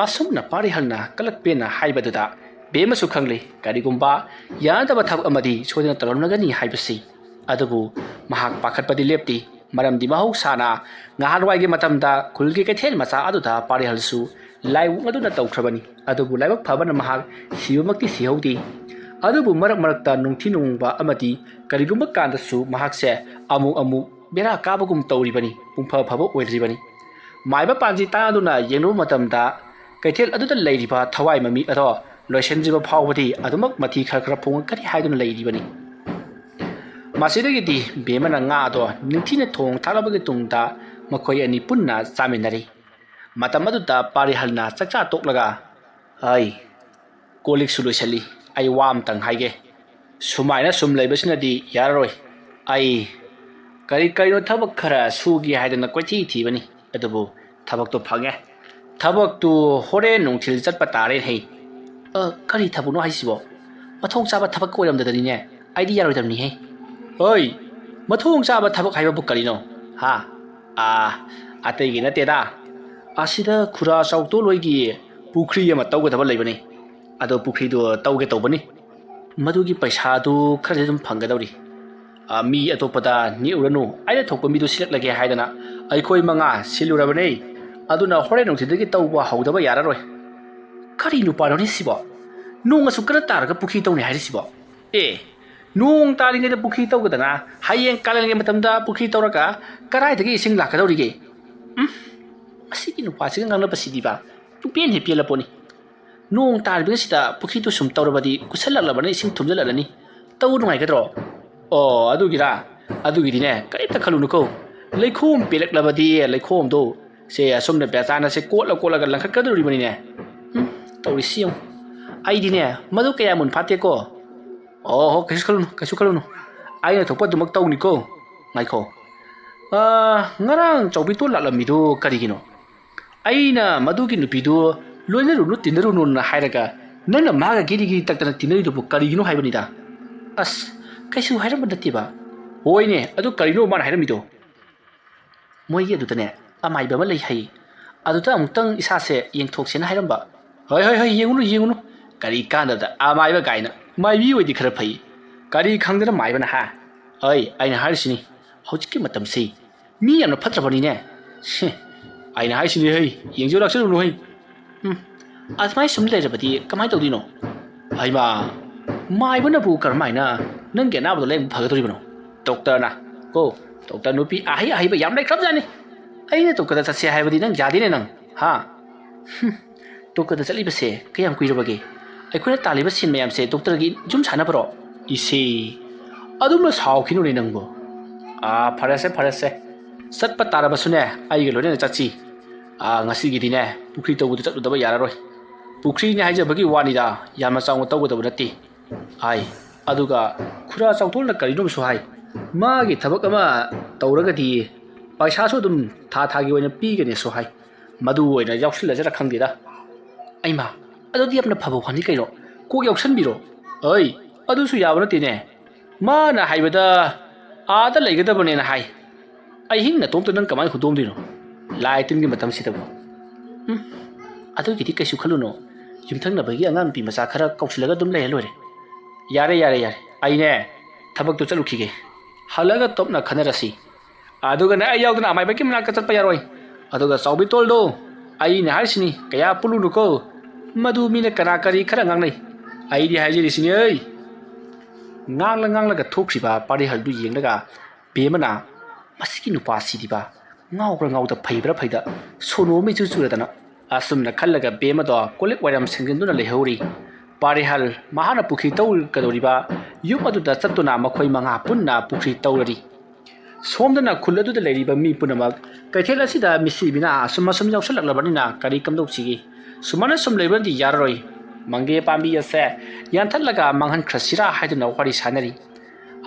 ꯑꯁꯨꯝꯅ ꯄꯥꯔꯤꯍꯜꯅ ꯀꯂꯛꯄꯦꯟꯅ ꯍꯥꯏꯕꯗꯨꯗ ꯕꯦꯃꯁꯨ ꯈꯪꯂꯤ ꯀꯔꯤꯒꯨꯝꯕ ꯌꯥꯅꯗꯕ ꯊꯕꯛ ꯑꯃꯗꯤ ꯁꯣꯏꯗꯅ ꯇꯧꯔꯝꯂꯒꯅꯤ ꯍꯥꯏꯕꯁꯤ ꯑꯗꯨꯕꯨ ꯃꯍꯥꯛ ꯄꯥꯈꯠꯄꯗꯤ ꯂꯦꯞꯇꯤ ꯃꯔꯝꯗꯤ ꯃꯍꯧꯁꯥꯅ ꯉꯍꯥꯟꯋꯥꯏꯒꯤ ꯃꯇꯝꯗ ꯈꯨꯜꯒꯤ ꯀꯩꯊꯦꯜ ꯃꯆꯥ ꯑꯗꯨꯗ ꯄꯥꯔꯤꯍꯜꯁꯨ ꯂꯥꯏꯑꯣꯡ ꯑꯗꯨꯅ ꯇꯧꯈ꯭ꯔꯕꯅꯤ ꯑꯗꯨꯕꯨ ꯂꯥꯏꯕꯛ ꯐꯕꯅ ꯃꯍꯥꯛ ꯁꯤꯕꯃꯛꯇꯤ ꯁꯤꯍꯧꯗꯦ ꯑꯗꯨꯕꯨ ꯃꯔꯛꯇ ꯅꯨꯡꯊꯤ ꯅꯨꯡꯕ ꯑꯃꯗꯤ ꯀꯔꯤꯒꯨꯝꯕ ꯀꯥꯟꯗꯁꯨ ꯃꯍꯥꯛꯁꯦ ꯑꯃꯨꯛ ꯕꯦꯔꯥ ꯀꯥꯕꯒꯨꯝ ꯇꯧꯔꯤꯕꯅꯤ ꯄꯨꯡꯐ ꯐꯕ ꯑꯣꯏꯗ꯭ꯔꯤꯕꯅꯤ ꯃꯥꯏꯕ ꯄꯥꯟꯖꯤ ꯇꯥꯗꯨꯅ ꯌꯦꯡꯂꯨꯕ ꯃꯇꯝꯗ ꯀꯩꯊꯦꯜ ꯑꯗꯨꯗ ꯂꯩꯔꯤꯕ ꯊꯋꯥꯏ ꯃꯃꯤ ꯑꯗꯣ ꯂꯣꯏꯁꯤꯟꯗ꯭ꯔꯤꯕ ꯐꯥꯎꯕꯗꯤ ꯑꯗꯨꯃꯛ ꯃꯊꯤ ꯈꯔ ꯐꯣꯡꯉꯛꯀꯅꯤ ꯍꯥꯏꯗꯨꯅ ꯂꯩꯔꯤꯕꯅꯤ ꯃꯁꯤꯗꯒꯤꯗꯤ ꯕꯦꯃꯅ ꯉꯥ ꯑꯗꯣ ꯅꯤꯡꯊꯤꯅ ꯊꯣꯡ ꯊꯥꯛꯂꯕꯒꯤ ꯇꯨꯡꯗ ꯃꯈꯣꯏ ꯑꯅꯤ ꯄꯨꯟꯅ ꯆꯥꯃꯤꯟꯅꯔꯤ ꯃꯇꯝ ꯑꯗꯨꯗ ꯄꯥꯔꯤꯍꯜꯅ ꯆꯥꯛꯆꯥ ꯇꯣꯛꯂꯒ ꯑꯩ ꯀꯣꯜꯂꯤꯛꯁꯨ ꯂꯣꯏꯁꯤꯜꯂꯤ ꯑꯩ ꯋꯥ ꯑꯃꯇꯪ ꯍꯥꯏꯒꯦ ꯁꯨꯃꯥꯏꯅ ꯁꯨꯝ ꯂꯩꯕꯁꯤꯅꯗꯤ ꯌꯥꯔꯔꯣꯏ ꯑꯩ ꯀꯔꯤꯅꯣ ꯊꯕꯛꯈꯔ ꯁꯨꯒꯦ ꯍꯥꯏꯗꯅ ꯀꯣꯏꯊꯤ ꯊꯤꯕꯅꯤ ꯑꯗꯨꯕꯨ ꯊꯕꯛꯇꯣ ꯐꯪꯉꯦ ꯊꯕꯛꯇꯨ ꯍꯣꯔꯦꯟ ꯅꯨꯡꯊꯤꯜ ꯆꯠꯄ ꯇꯥꯔꯦ ꯀꯔꯤ ꯊꯕꯛꯅꯣ ꯍꯥꯏꯁꯤꯕꯣ ꯃꯊꯣꯡ ꯆꯥꯕ ꯊꯕꯛ ꯑꯣꯏꯔꯝꯗꯗꯅꯤꯅꯦ ꯑꯩꯗꯤ ꯌꯥꯔꯣꯏꯗꯕꯅꯤꯍꯦ ꯍꯣꯏ ꯃꯊꯣꯡ ꯆꯥꯕ ꯊꯕꯛ ꯍꯥꯏꯕꯕꯨ ꯀꯔꯤꯅꯣ ꯑꯇꯩꯒꯤ ꯅꯠꯇꯦꯗ ꯑꯁꯤꯗ ꯈꯨꯔꯥ ꯆꯥꯎꯇꯣꯂꯣꯏꯒꯤ ꯄꯨꯈ꯭ꯔꯤ ꯑꯃ ꯇꯧꯒꯗꯕ ꯂꯩꯕꯅꯤ ꯑꯗꯣ ꯄꯨꯈ꯭ꯔꯤꯗꯣ ꯇꯧꯒꯦ ꯇꯧꯕꯅꯤ ꯃꯗꯨꯒꯤ ꯄꯩꯁꯥꯗꯨ ꯈꯔꯗꯤ ꯑꯗꯨꯝ ꯐꯪꯒꯗꯧꯔꯤ ꯃꯤ ꯑꯇꯣꯞꯄꯗ ꯅꯦꯛꯎꯔꯅꯨ ꯑꯩꯅ ꯊꯣꯛꯄ ꯃꯤꯗꯨ ꯁꯤꯜꯂꯛꯂꯒꯦ ꯍꯥꯏꯗꯅ ꯑꯩꯈꯣꯏ 5 ꯁꯤꯜꯂꯨꯔꯕꯅꯦ ꯑꯗꯨꯅ ꯍꯣꯔꯦꯟ ꯅꯨꯡꯊꯤꯜꯗꯒꯤ ꯇꯧꯕ ꯍꯧꯗꯕ ꯌꯥꯔꯔꯣꯏ ꯀꯔꯤ ꯅꯨꯄꯥꯅꯣꯅꯦ ꯁꯤꯕꯣ ꯅꯣꯡ ꯑꯁꯨꯛ ꯀꯟꯅ ꯇꯥꯔꯒ ꯄꯨꯈ꯭ꯔꯤ ꯇꯧꯅꯤ ꯍꯥꯏꯔꯤꯁꯤꯕꯣ ꯅꯣꯡ ꯇꯥꯔꯤꯉꯩꯗ ꯄꯨꯈ꯭ꯔꯤ ꯇꯧꯒꯗꯅ ꯍꯌꯦꯡ ꯀꯥꯂꯦꯟꯒꯤ ꯃꯇꯝꯗ ꯄꯨꯈ꯭ꯔꯤ ꯇꯧꯔꯒ ꯀꯗꯥꯏꯗꯒꯤ ꯏꯁꯤꯡ ꯂꯥꯛꯀꯗꯧꯔꯤꯒꯦ ꯃꯁꯤꯒꯤ ꯅꯨꯄꯥꯁꯤꯒ ꯉꯥꯡꯅꯕꯁꯤꯗꯤꯕ ꯄꯨꯡꯄꯦꯟ ꯍꯦꯛ ꯄꯦꯜꯂꯄꯣꯠꯅꯤ ꯅꯣꯡ ꯇꯥꯔꯤꯕꯁꯤꯗ ꯄꯨꯈ꯭ꯔꯤꯗꯨ ꯁꯨꯝ ꯇꯧꯔꯕꯗꯤ ꯀꯨꯠꯁꯜꯂꯛꯂꯕꯅ ꯏꯁꯤꯡ ꯊꯨꯝꯖꯤꯜꯂꯛꯂꯅꯤ ꯇꯧꯕ ꯅꯨꯡꯉꯥꯏꯒꯗ꯭ꯔꯣ ꯑꯗꯨꯒꯤꯗꯤꯅꯦ ꯀꯔꯤꯝꯇ ꯈꯜꯂꯨꯅꯨꯀꯣ ꯂꯩꯈꯣꯝ ꯄꯦꯜꯂꯛꯂꯕꯗꯤ ꯂꯩꯈꯣꯝꯗꯣ ꯑꯁꯨꯝꯅ ꯕꯦꯆꯥꯅꯁꯦ ꯀꯣꯠꯂꯒ ꯂꯪꯈꯠꯀꯗꯧꯔꯤꯕꯅꯤꯅꯦ ꯇꯧꯔꯤꯁꯤ ꯌꯦꯡꯉꯨ ꯑꯩꯗꯤꯅꯦ ꯃꯗꯨ ꯀꯌꯥ ꯃꯨꯟ ꯐꯥꯠꯇꯦꯀꯣ ꯀꯩꯁꯨ ꯈꯜꯂꯨꯅꯨ ꯑꯩꯅ ꯊꯣꯛꯄ ꯑꯗꯨꯃꯛ ꯇꯧꯅꯤꯀꯣ ꯉꯥꯏꯈꯣ ngarang chawbi to lalamidu karigino aina madugi nupidu loinaru tinaru na hairaga nana maga giri taktana tinaridu bu karigino haibanida as kaisu hairamba natiba hoine adu karino man hairamido moigi adutane amai bama lei hai aduta amutang isase yengthoksena hairamba hoi yengunu kari kanada amai ba gaina mai bi oidi khara phai kari khangdana mai bana ha ai aina harisini hojiki matam sei mi yamna phatrabani ne aina haisini hei yengjo laksanu no hei asmai sum leirabadi kamai tawdino haima mai bana bu karmaina nang ge na bu le phagadoribano doctor na ko doctor nupi ahi ba yam lai khrabjani aina to kada satse haibadi nang jadine nang ha to kada chali base kayam kuirabage aikuna taliba sin mayam se doctor gi jum chana bro isi adumna saukinu ne nangbo farase satpa tarabasune ai ge lone chachi ngasi gi dine pukri to budu chatu daba yararoi pukri ne haija bagi wani da yama chaung to goda bunati ai aduga khura chautol na kari dum su hai ma gi thabak ama tawraga di paisa so dum tha gi oina pi ge ne su hai madu oina yauksil la jara khangdi da ai ma adu di apna phabo khani kairo ko yauksan biro ai adu su yabana tine ma na haibada ada laigada bane na hai ai hing na tom to nang kamai khudom dino lai tin gi matam si tabo adu gi ti kaisu khaluno yumthang na bagi angan pi macha khara kausilaga dum lai lore yare ai ne thabak to chalu khige halaga topna khanarasi aduga na ayawdna amai baki mna ka chatpa yaroi aduga saubi toldo ai ne harsini kaya pulunu ko madu mina kana kari khara ngangnai ai di haji risini ei ngangla ga thokriba pari haldu yenglaga bemana masiki nupa sidiba ngawda faida sono mi chu churadana asumna khallaga bema do kolik waram senginduna lehori pari hal mahana pukhi taul kadoriba yum adu da chatuna makhoi manga punna pukhi taulari somdana khuladu da leriba mi punamak kaithela sida misi bina asuma sum yausalaklabanina kari kamdok sigi sumana sum leibandi yarroi mange pambi ase yanthallaga manghan khrasira haiduna wari sanari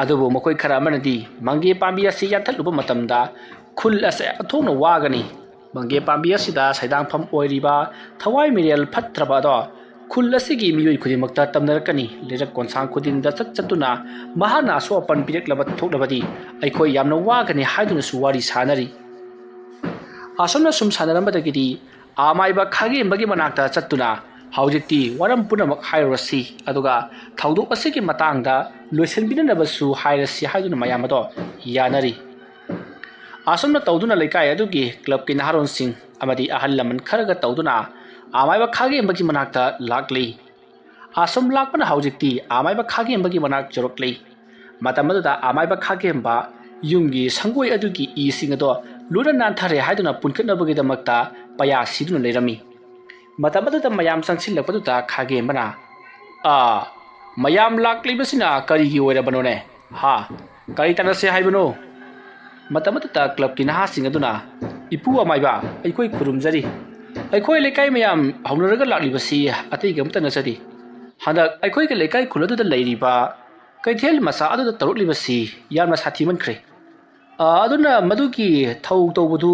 adubu makoi khara manadi mange pambi ase yanthaluba matamda khul ase athongna wagani mange pambi asida saidang pham oiriba thawai mirel phatraba do khul asigi miyoi khudimakta tamnarakani lerak konsang khudinda chatuna mahana so pan pireklaba thoklabadi aikhoi yamna wagani haiduna suwari sanari asomna sum sanarambadagidi amaiba khage embagi manakta chatuna haujikti waram punamak hairasi aduga thaudok asigi matangda loisenbinanabasu hairasi haiduna mayamado yanari asomna tawduna leikai adugi club ki naharon sing amadi ahal laman kharaga tawduna amaiba khage embagi manakta lakli asom lakpana haujikti amaiba khage embagi manak jorokli matamaduda amaiba khage emba yumgi sangoi adugi I singado lura nanthare haiduna punkatnabagi damakta paya siduna leirami matamaduda mayam sangsilakpaduda khage embana mayam lakli basina kari gi oirabanone ha kari tanase haibano matamaduda club ki naha singaduna ipu amaiba aikoi khurumjari aikoi lekai mayam haunaraga laklibasi atei gamta nasadi handak aikoi ke lekai khuladuda leiriba kaithel masa aduda taruklibasi yamna sathiman khre aduna madugi thau tawbudu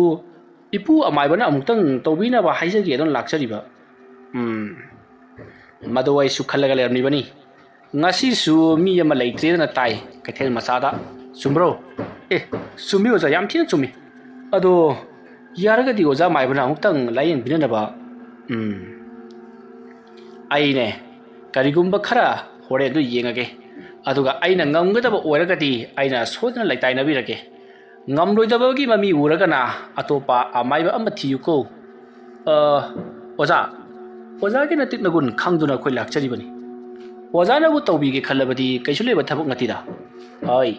ipu amaibana amutang tawbina ba haijagi adon lakchariba madawai su khallaga lerni bani ngasi su mi yama leitre na tai kaithel masada sumbro sumi oza yam thina chumi ado yaraga di oza maibana amutang layen binana ba aine karigumba khara hore du yengage aduga aina ngamgadaba oiragadi aina sodana laitaina birage ngamloidabagi mami uragana atopa amaiba amathiyuko oza ke natik nagun khangduna khoi lakcharibani oza na bu tawbi ge khallabadi kaisule ba thabuk natida ai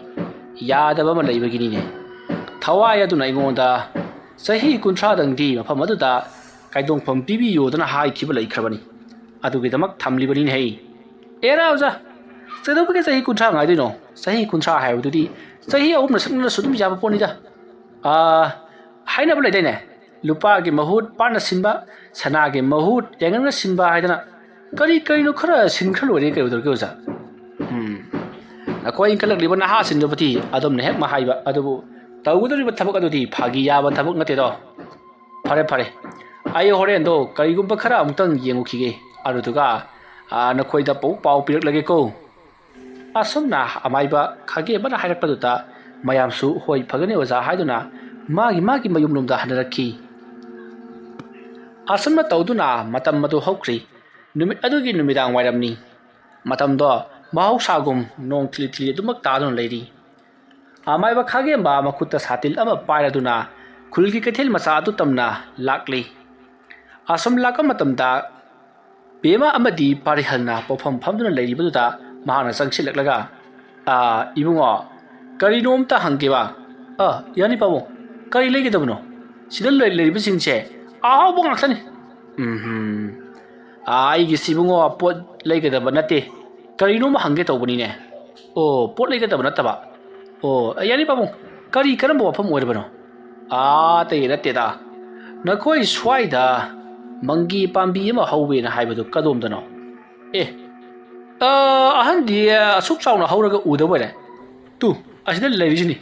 yadaba ma leibagini ne thawai aduna ingonda sahi kunthra dangdi mafam aduda kaidong pham pibi yodana hai khiba laikhrabani adugi damak thamlibani hei era oza sedobuge sahi kunthra ngai dino sahi kunthra haibududi sahi ahum sakna sudum jaba ponida haina bulai dine lupa ge mahut parna sinba sana ge mahut yengan sinba haidana kari no khara sinkhalo re kai udur ge oza nakoi inkalak libana ha sin dobati adom ne hek mahaiba adubu ꯇꯧꯒꯗꯧꯔꯤꯕ ꯊꯕꯛ ꯑꯗꯨꯗꯤ ꯐꯥꯒꯤ ꯌꯥꯕ ꯊꯕꯛ ꯅꯠꯇꯦꯗꯣ ꯐꯔꯦ ꯐꯔꯦ ꯑꯩ ꯍꯣꯔꯦꯟꯗꯣ ꯀꯔꯤꯒꯨꯝꯕ ꯈꯔ ꯑꯃꯨꯛꯇꯪ ꯌꯦꯡꯉꯨꯈꯤꯒꯦ ꯑꯗꯨꯗꯨꯒ ꯅꯈꯣꯏꯗ ꯄꯥꯎ ꯄꯤꯔꯛꯂꯒꯦꯀꯣ ꯑꯁꯨꯝꯅ ꯑꯃꯥꯏꯕ ꯈꯥꯒꯦ ꯑꯃꯅ ꯍꯥꯏꯔꯛꯄꯗꯨꯗ ꯃꯌꯥꯝꯁꯨ ꯍꯣꯏ ꯐꯒꯅꯤ ꯑꯣꯖꯥ ꯍꯥꯏꯗꯨꯅ ꯃꯥꯒꯤ ꯃꯌꯨꯝꯂꯣꯝꯗ ꯍꯟꯅꯔꯛꯈꯤ ꯑꯁꯨꯝꯅ ꯇꯧꯗꯨꯅ ꯃꯇꯝ ꯑꯗꯨ ꯍꯧꯈ꯭ꯔꯤ ꯅꯨꯃꯤꯠ ꯑꯗꯨꯒꯤ ꯅꯨꯃꯤꯗꯥꯡ ꯋꯥꯏꯔꯝꯅꯤ ꯃꯇꯝꯗꯣ ꯃꯍꯧꯁꯥꯒꯨꯝ ꯅꯣꯡ ꯊꯤꯂꯤ ꯊꯤꯂꯤ ꯑꯗꯨꯃꯛ ꯇꯥꯗꯨꯅ ꯂꯩꯔꯤ ꯑꯃꯥꯏꯕ ꯈꯥꯒꯦꯝꯕ ꯃꯈꯨꯠꯇ ꯁꯥꯇꯤꯜ ꯑꯃ ꯄꯥꯏꯔꯗꯨꯅ ꯈꯨꯜꯒꯤ ꯀꯩꯊꯦꯜ ꯃꯆꯥ ꯑꯗꯨ ꯇꯝꯅ ꯂꯥꯛꯂꯤ ꯑꯁꯨꯝ ꯂꯥꯛꯄ ꯃꯇꯝꯗ ꯕꯦꯃ ꯑꯃꯗꯤ ꯄꯥꯔꯤꯍꯜꯅ ꯄꯣꯐꯝ ꯐꯝꯗꯨꯅ ꯂꯩꯔꯤꯕꯗꯨꯗ ꯃꯍꯥꯛꯅ ꯆꯪꯁꯤꯜꯂꯛꯂꯒ ꯏꯕꯨꯡꯉꯣ ꯀꯔꯤꯅꯣꯝꯇ ꯍꯪꯒꯦꯕ ꯌꯥꯅꯤ ꯄꯥꯕꯨꯡ ꯀꯔꯤ ꯂꯩꯒꯗꯕꯅꯣ ꯁꯤꯗ ꯂꯩꯔꯤꯕꯁꯤꯡꯁꯦ ꯑꯍꯥꯎꯕ ꯉꯥꯛꯇꯅꯤ ꯑꯩꯒꯤꯁꯤ ꯏꯕꯨꯡꯉꯣ ꯄꯣꯠ ꯂꯩꯒꯗꯕ ꯅꯠꯇꯦ ꯀꯔꯤꯅꯣꯝ ꯍꯪꯒꯦ ꯇꯧꯕꯅꯤꯅꯦ ꯄꯣꯠ ꯂꯩꯒꯗꯕ ꯅꯠꯇꯕ ꯌꯥꯅꯤ ꯄꯥꯕꯨꯡ ꯀꯔꯝꯕ ꯋꯥꯐꯝ ꯑꯣꯏꯔꯕꯅꯣ ꯑꯇꯩ ꯅꯠꯇꯦꯗ ꯅꯈꯣꯏ ꯁ꯭ꯋꯥꯏꯗ ꯃꯪꯒꯤ ꯄꯥꯝꯕꯤ ꯑꯃ ꯍꯧꯋꯦꯅ ꯍꯥꯏꯕꯗꯨ ꯀꯗꯣꯝꯗꯅꯣ ꯑꯍꯟꯗꯤ ꯑꯁꯨꯛ ꯆꯥꯎꯅ ꯍꯧꯔꯒ ꯎꯗꯕ ꯑꯣꯏꯔꯦ ꯑꯁꯤꯗ ꯂꯩꯔꯤꯁꯤꯅꯤ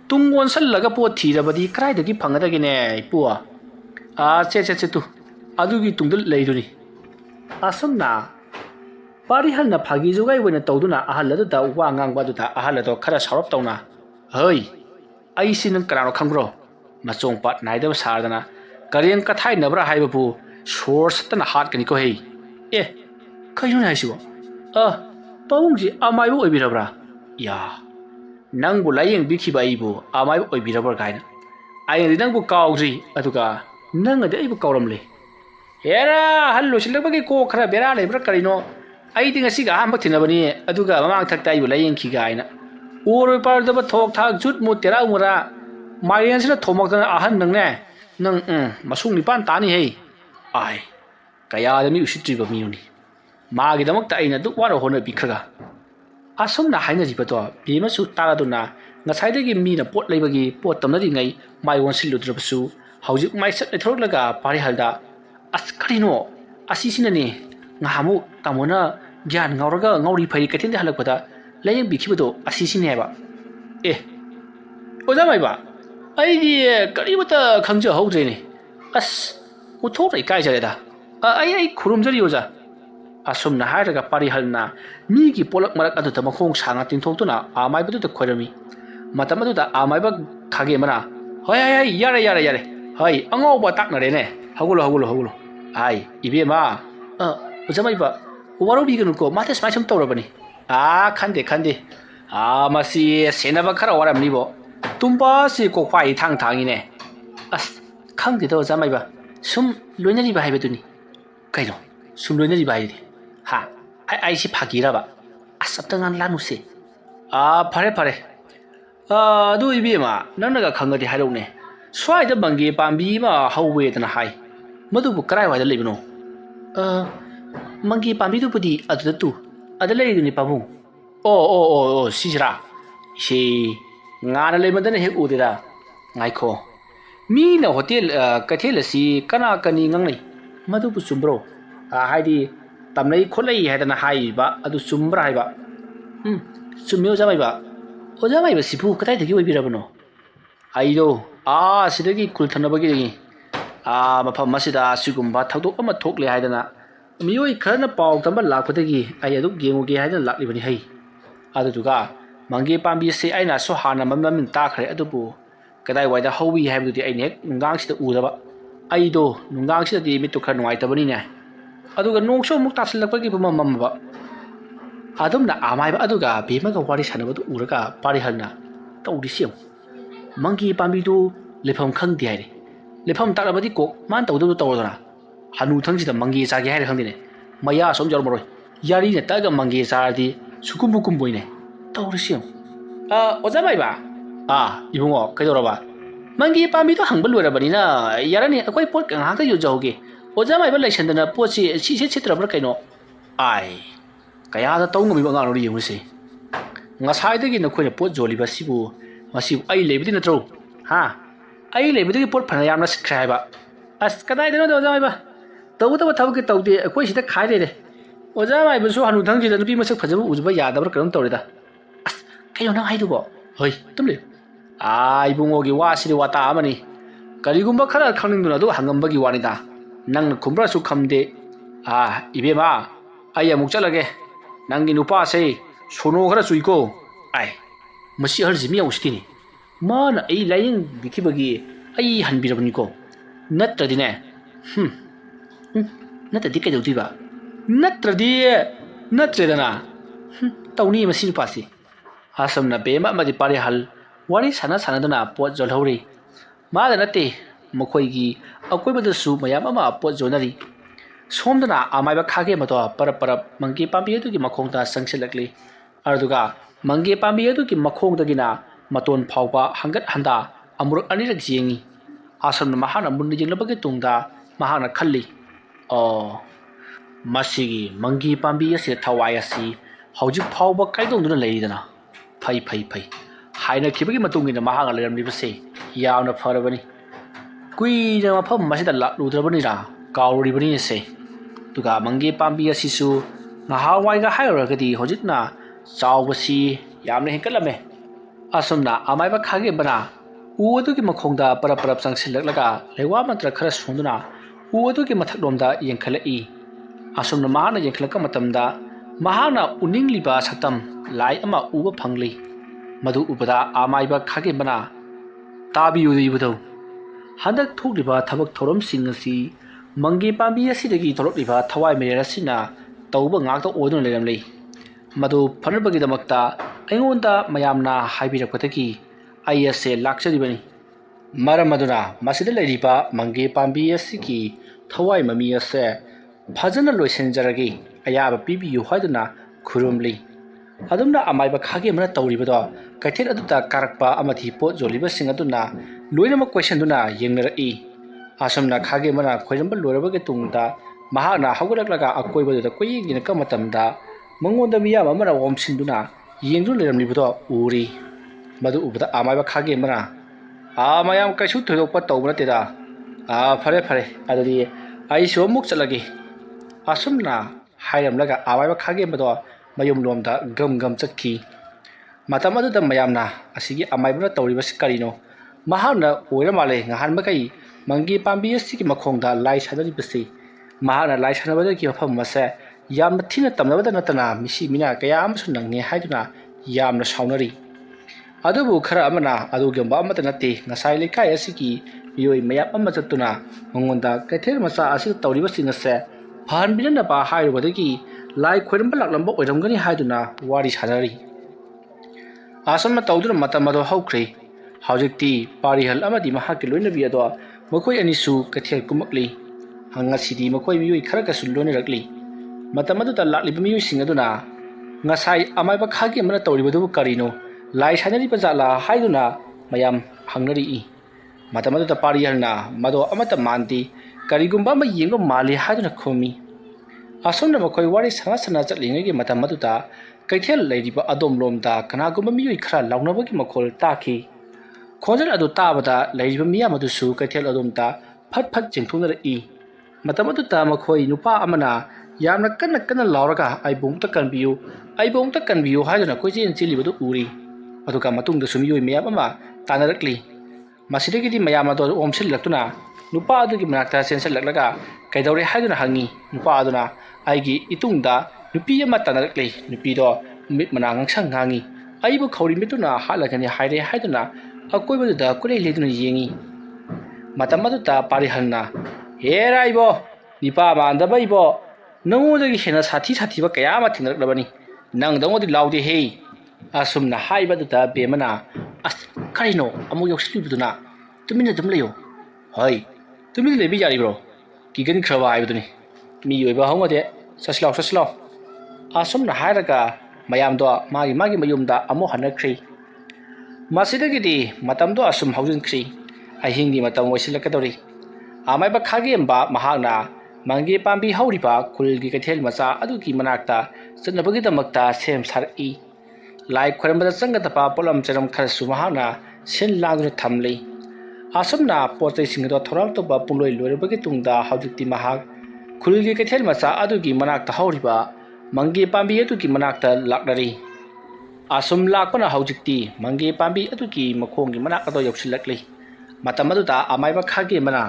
ꯇꯨꯡ ꯑꯣꯟꯁꯜꯂꯒ ꯄꯣꯠ ꯊꯤꯔꯕꯗꯤ ꯀꯗꯥꯏꯗꯒꯤ ꯐꯪꯒꯗꯒꯦꯅꯦ ꯏꯄꯨ ꯆꯦ ꯑꯗꯨꯒꯤ ꯇꯨꯡꯗ ꯂꯩꯗꯨꯅꯤ ꯑꯁꯨꯝꯅ ꯄꯥꯔꯤꯍꯜꯅ ꯐꯥꯒꯤ ꯖꯨꯒꯥꯏ ꯑꯣꯏꯅ ꯇꯧꯗꯨꯅ ꯑꯍꯜ ꯑꯗꯨꯗ ꯋꯥ ꯉꯥꯡꯕ ꯑꯗꯨꯗ ꯑꯍꯜ ꯑꯗꯣ ꯈꯔ ꯁꯥꯎꯔꯞ ꯇꯧꯅ ꯍꯩ ꯑꯩꯁꯤ ꯅꯪ ꯀꯅꯥꯅꯣ ꯈꯪꯕ꯭ꯔꯣ ꯃꯆꯣꯡꯄꯥꯠ ꯅꯥꯏꯗꯕ ꯁꯥꯔꯗꯅ ꯀꯔꯦꯝ ꯀꯊꯥꯏꯅꯕ꯭ꯔꯥ ꯍꯥꯏꯕꯕꯨ ꯁꯣꯔ ꯁꯠꯇꯅ ꯍꯥꯠꯀꯅꯤꯀꯣ ꯍꯩ ꯀꯩꯅꯣꯅꯦ ꯍꯥꯏꯁꯤꯕꯣ ꯄꯥꯕꯨꯡꯁꯤ ꯑꯃꯥꯏꯕ ꯑꯣꯏꯕꯤꯔꯕ꯭ꯔꯥ ꯅꯪꯕꯨ ꯂꯥꯌꯦꯡꯕꯤꯈꯤꯕ ꯑꯩꯕꯨ ꯑꯃꯥꯏꯕ ꯑꯣꯏꯕꯤꯔꯕ꯭ꯔꯥ ꯀꯥꯏꯅ ꯑꯩꯅꯗꯤ ꯅꯪꯕꯨ ꯀꯥꯎꯗ꯭ꯔꯤ ꯑꯗꯨꯒ ꯅꯪꯅꯗꯤ ꯑꯩꯕꯨ ꯀꯥꯎꯔꯝꯂꯦ ꯍꯦꯔꯥ ꯑꯍꯜ ꯂꯣꯏꯁꯤꯜꯂꯛꯄꯒꯤ ꯀꯣꯛ ꯈꯔ ꯕꯦꯔꯥ ꯂꯩꯕ꯭ꯔꯥ ꯀꯔꯤꯅꯣ ꯑꯩꯗꯤ ꯉꯁꯤꯒ ꯑꯍꯥꯟꯕ ꯊꯦꯡꯅꯕꯅꯤ ꯑꯗꯨꯒ ꯃꯃꯥꯡ ꯊꯛꯇ ꯑꯩꯕꯨ ꯂꯥꯌꯦꯡꯈꯤꯒ ꯍꯥꯏꯅ ꯑꯣꯔꯣꯏ ꯄꯥꯔꯗꯕ ꯊꯣꯛ ꯊꯥꯛ ꯖꯨꯠ ꯃꯨꯠ ꯇꯦꯔꯥ ꯎꯃꯔꯥ ꯃꯥꯏꯔꯦꯟꯁꯤꯅ ꯊꯣꯝꯃꯛꯇꯅ ꯑꯍꯟ ꯅꯪꯅꯦ ꯅꯪ ꯃꯁꯨꯡ ꯅꯤꯄꯥꯟ ꯇꯥꯅꯤ ꯍꯩ ꯀꯌꯥꯗ ꯃꯤ ꯎꯁꯤꯠꯇ꯭ꯔꯤꯕ ꯃꯤꯅꯣꯅꯤ ꯃꯥꯒꯤꯗꯃꯛꯇ ꯑꯩꯅ ꯑꯗꯨꯛ ꯋꯥꯅ ꯍꯣꯠꯅꯕꯤꯈ꯭ꯔꯒ ꯑꯁꯨꯝꯅ ꯍꯥꯏꯅꯔꯤꯕꯗꯣ ꯕꯦꯃꯁꯨ ꯇꯥꯔꯗꯨꯅ ꯉꯁꯥꯏꯗꯒꯤ ꯃꯤꯅ ꯄꯣꯠ ꯂꯩꯕꯒꯤ ꯄꯣꯠ ꯇꯝꯅꯔꯤꯉꯩ ꯃꯥꯏ ꯑꯣꯟꯁꯤꯜꯂꯨꯗ꯭ꯔꯕꯁꯨ ꯍꯧꯖꯤꯛ ꯃꯥꯏꯆꯠ ꯂꯩꯊꯣꯔꯛꯂꯒ ꯄꯥꯔꯤꯍꯜꯗ ꯀꯔꯤꯅꯣ ꯑꯁꯤꯁꯤꯅꯅꯦ ꯉꯍꯥꯃꯨꯛ ꯇꯥꯃꯣꯅ ꯒ꯭ꯌꯥꯟ ꯉꯥꯎꯔꯒ ꯉꯥꯎꯔꯤ ꯐꯩꯔꯤ ꯀꯩꯊꯦꯜꯗ ꯍꯜꯂꯛꯄꯗ ꯂꯥꯌꯦꯡꯕꯤꯈꯤꯕꯗꯣ ꯑꯁꯤꯁꯤꯅꯦ ꯍꯥꯏꯕ ꯑꯣꯖꯥ ꯃꯥꯏꯕ ꯑꯩꯗꯤ ꯀꯔꯤꯃꯠꯇ ꯈꯪꯖꯍꯧꯗ꯭ꯔꯦꯅꯦ ꯎꯊꯣꯛꯅ ꯏꯀꯥꯏꯖꯔꯦꯗ ꯑꯩ ꯈꯨꯔꯨꯝꯖꯔꯤ ꯑꯣꯖꯥ ꯑꯁꯨꯝꯅ ꯍꯥꯏꯔꯒ ꯄꯥꯔꯤꯍꯜꯅ ꯃꯤꯒꯤ ꯄꯣꯂꯛ ꯃꯔꯛ ꯑꯗꯨꯗ ꯃꯈꯣꯡ ꯁꯥꯡꯅ ꯇꯤꯡꯊꯣꯛꯇꯨꯅ ꯑꯃꯥꯏꯕꯗꯨꯗ ꯈꯣꯏꯔꯝꯃꯤ ꯃꯇꯝ ꯑꯗꯨꯗ ꯑꯃꯥꯏꯕ ꯈꯥꯒꯦꯝꯕꯅ ꯍꯣꯏ ꯌꯥꯔꯦ ꯍꯣꯏ ꯑꯉꯥꯎꯕ ꯇꯥꯛꯅꯔꯦꯅꯦ ꯍꯧꯒꯠꯂꯣ 이비엠아 어제 마이바 와로비그는고 마테 스마이 좀 떠오르버니 칸데 마시 세나바 카라 와람니보 tum바시 꼭화이 탕탕이네 칸데도 어제 마이바 숨 로이나리바 하이베두니 그이노 숨 로이나리바 하이디 아이시 파기라바 쌉당한 라누세 파레 너 이비엠아 너네가 강거디 하려오네 수아이드 방기 밤비마 하우웨드나 하이 मधुबु करायवाइदा लेबिनो मंगी पाम्बीदुबुदी अदुदतु अदलेरिदुनि पाबुं सिजरा इसे ngana lemadana he udira ngaiko Meena hotel कथेल असि कना कनी ngangnai मधुबु चुम्ब्रो हाइदि तमनै खोलै हाइदना हाइबा अदु चुम्ब्रा हाइबा चुम्यो जामाइबा ओजामाइबा सिफु कताइदगि ओइबिराबनो आइदो सिदगि कुलथनबगि मफम मसिदा सिगुम्बा थौदोक अमा थोकले हाइदना मियोइ खरना पाउ तंबा लाखपदगी आई अदु गेंगोगे हाइदना लाक्लिबनि है अदुदुगा मंगे पाम्बी से आइना सो हाना मममिन ताखरे अदुबु कदाइ वाइदा हौबि हाइबदुदि आइने नुंगांगसिदा उदबा आइदो नुंगांगसिदादि मितु खर नुवाइतबनिने अदुगा नोंसो मुक तासलकपगि मममबा अदुमना आमाइबा अदुगा बेमगा वारि सानबदु उरगा पारिहलना तौदिसियम मंगे पाम्बीदु लेफम खंगदि हाइरे लेफम तारबदी को मान तौदु तौदना हनु थंगसिदा मंगे चागे हाइरे खंदिने मया सोम जरमरोय यारी ने तागा मंगे चारदि सुकुम्बु कुम्बोइने तौरसियम ओजा माइबा इबुंगो कैदोरबा मंगे पाम्बीदो हंगबल लोरबनिना यारानि अखोय पोट गाहाक युजौगे ओजा माइबा लैसंदना पोटसि सिसे छित्रब्रा कैनो कयादा तौंगमिबा गानोरि युसे ngasai नखोयना पोट जोलिबा सिबु मसिबु आई लेबदि नत्रो आई लेबदि पोट फना यामना सिखरा हाइबा कदाइदनो ओजा माइबा तौदबा थबके तौदे अखोय सिदा खाइ लेरे ओजा माइबसु हनु थंगसिदा नुपि मसक फजबु उजबा यादबर करम तौरेदा कयो नंग हाइदुबो होय तुमले Ibungogi wasidi wata amani karigumba khara khangningduna du hangambagi wanida nang khumbra su khamde ibema ai amuk chalage nangi nupa se sono khara suiko ai masi harjimi ausitini mana ai laying dikibagi ai hanbirabni ko natradine natadi kaidaudiba natredana tawni masi nupasi asamna bema amadi pare hal wari sana dana pot jolhori mada nate mokhoigi akoibadasu mayam ama pot jonari somdana amaiba khage mato para mangi pambi adu ki makhongda sangsilakli arduga mangi pambi adu ki makhongdagina maton phawba hangat handa amur anirak jengi asamna mahana munni jinglabage tungda mahana khalli masigi mangi pambi ase thawai asi hauji phawba kaidongduna leidana phai haina khibagi matungina mahanga leramlibase yauna farabani kuina mafam masida lakludrabani ra kauribani se tuga mangi pambi asisu ngahawai ga hairagadi hojitna chawbasi yamne henkalame asumna amaiba khage bana uodugi makhongda parap sangsilaklaga lewa mantra khara sunduna uodugi mathaklomda yengkhalai asumna mahana yengkhalaka matamda mahana uningliba satam lai ama uba phangli madu ubada amaiba khage bana tabiyu ibado handak thokliba thabak thorom singasi mangi pambi asidagi thorokliba thawai merasina tauba ngakta odun leramlei madu phanabagi damakta aingonda mayamna haibirakpataki ayase lakchadibani maramaduna masida leiriba mangi pambi asigi thawai mami ase phajana loisenjaragi ayaba pibiyu haiduna khurumli adumna amaiba khage mana tawribado kaithel aduta karakpa amati pot joliba singaduna loinama question duna yengnara asamna khage mana khoiramba lorabage tungda mahana hawgalaklaga akoibada koyingina kamatamda mangonda miyama mana womsinduna yengdu leramlibado uri madu ubada amaiba khage mana mayam kaisu thoyokpa tawbna teda fare adadi ai somuk chalage asumna hairamlaga amaiba khage mado mayum lomda gam chakki matam adu da mayamna asigi amaibna tawribasi karino mahana oira male ngahan makai mangi pambi asigi makhongda lai sadari basi mahana lai sanabada ki mafam mase yamna thina tamnabada natana misi mina kaya amsu nangne haiduna yamna saunari adubu khara amana adu gamba amata nate ngasai lekai asigi miyoi mayap amma chatuna mangonda kaithel masa asigi tawribasi ngase phan binana ba hairubadagi lai khoiramba laklamba oiramgani haiduna wari sanari asamna tawduna matamado haukhre haujikti parihal amadi mahaki loinabi ado makoi anisu kathel kumakli hangasidi makoi miyoi khara ka sulone rakli matamadu ta lakliba miyoi singaduna ngasai amaiba khagi amana tawribadu karino lai sanari bajala haiduna mayam hangnari matamadu ta parihalna mado amata manti karigumba ma yengo mali haiduna khomi asomna makoi wari sana chatlingegi matamaduta kaithel leiriba adom lomda kanagumba miyoi khara launabagi makhol taki khonjal adu tabada leiriba miya madusu kaithel adomta phat jengthunara matamaduta makhoi nupa amana yamna kanna lauraga aibongta kanbiyu haiduna koijen chilibadu uri aduka matungda sumiyoi miyam ama tanarakli masidagidi mayamado omsil laktuna nupa adugi manakta sensal laklaga kaidore haiduna hangi nupa aduna aigi itungda nupi ama tanarakle nupido mit manang sanghangi aibu khawri mituna halagani haire haiduna akoibada kulei leduna yengi matamadu ta parihalna hera ibo nipa bandaba ibo nangodagi hena sathi ba kaya ma thinaklabani nang dangodi laude he asumna haibadu ta bemana karino amu yoksibuduna tumina dumleyo hoi tumina lebi yari bro kigan khrawa aibuduni mi yoiba hongode saslau asumna hairaga mayamdo magi mayumda amu hanakri masidagidi matamdo asum haujinkri ahingi matam wasilakadori amaiba khagem ba mahagna mangi pambi hauriba kulgi kathel macha aduki manakta chatnabagi damakta sem sari lai khoirambada changatapa polam charam kharasu mahagna sen lagna thamlei asumna pochai singdo thoral to ba puloi lorebagi tungda haujikti mahag khulgi kaithel macha adugi manakta hauriba mangi pambi adugi manakta laknari asum lakpana haujikti mangi pambi aduki makhongi manak ado yoksilakli matam aduda amaiba khage mana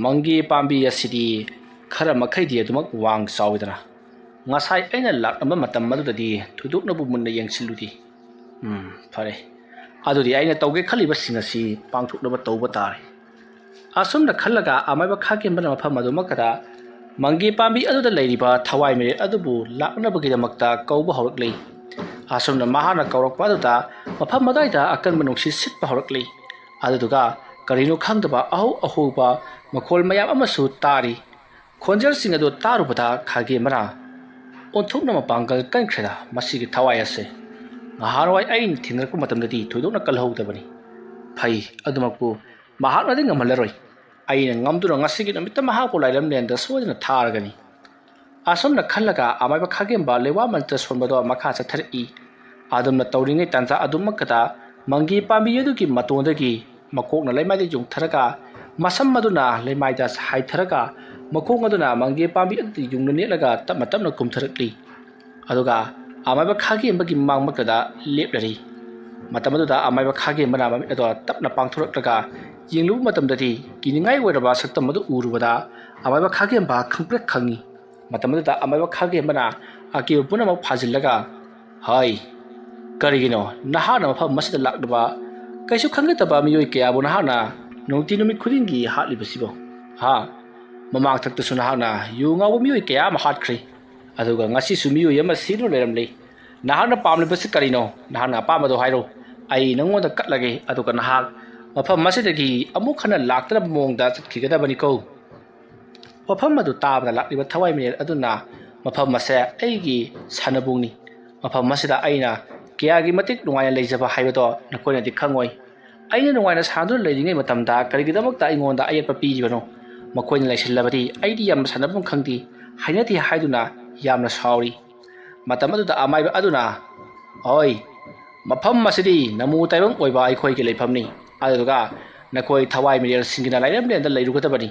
mangi pambi asidi khara makhaidi adumak wang sawidana ngasai aina laknamba matam madudadi thuduknabu munna yengsiludi fare adudi aina tawge khaliba singasi pangthuknaba tawba tare asumna khallaga amaiba khage mana mafam adumakada mangi pambi aduda leiriba thawai mere adubu laknabagidamakta kauba hawrakli asumna mahana kaurakpa aduda mafam madaida akanba nungsi sitpa hawrakli aduduga karino khangdaba ahuba makhol mayam amasu tari khonjal sing adu tarubada khage mara onthukna mapangal kankreda masigi thawai ase ngaharwai ain thinarku matamdadi thoidokna kalhowdabani phai adumakpu mahaknadi ngamallaroi aina ngamduna ngasigi namita mahakpo lailam lenda sodina tharagani asomna khallaga amaiba khagemba lewa mantra sonbado makha chathari adumna tawringai tanza adumakada mangi pambi yaduki matondagi makokna leimai jung tharaga masam maduna leimai da hai tharaga makong aduna mangi pambi adi jungna nelaga tapna kumtharakli aduga amaiba khagemba gi mangmakada leplari matamaduda amaiba khagemba na mami ado tapna pangthuraklaga yinglu matamdadi kiningai weraba saktam madu urubada amaiba khagemba khangprek khangi matamaduda amaiba khagemba na akiba punama phajillaga hai karigino nahana mafam masida lakdaba kaisu khangataba miyoi kayabo nahana nongti numit khudingi hatlibasibo ha mamang thakta sunahana yungawo miyoi kaya ma hatkhri aduga ngasi sumiyoi yama sino leramle nahana pamlibasi karino nahana pamado hairo ai nangoda katlage aduga nahak mafam masidagi amuk khana laktara mongda chatkhigadabani ko mafam adu tabna lakliba thawai minel aduna mafam mase aigi sanabungni mafam masida aina kiyagi matik nungaya leijaba haibado nakoina di khangoi aina nungaina sandur leiringai matamda karigidamakta ingonda ayatpa piribano makoina laisillabadi aidi yam sanabung khangdi hainati haiduna yamna sauri matam aduda amaiba aduna oi mafam masidi namu taibang oiba aikhoi ke leifamni aduga nakoi thawai mirel singina lairam lenda leirugadabani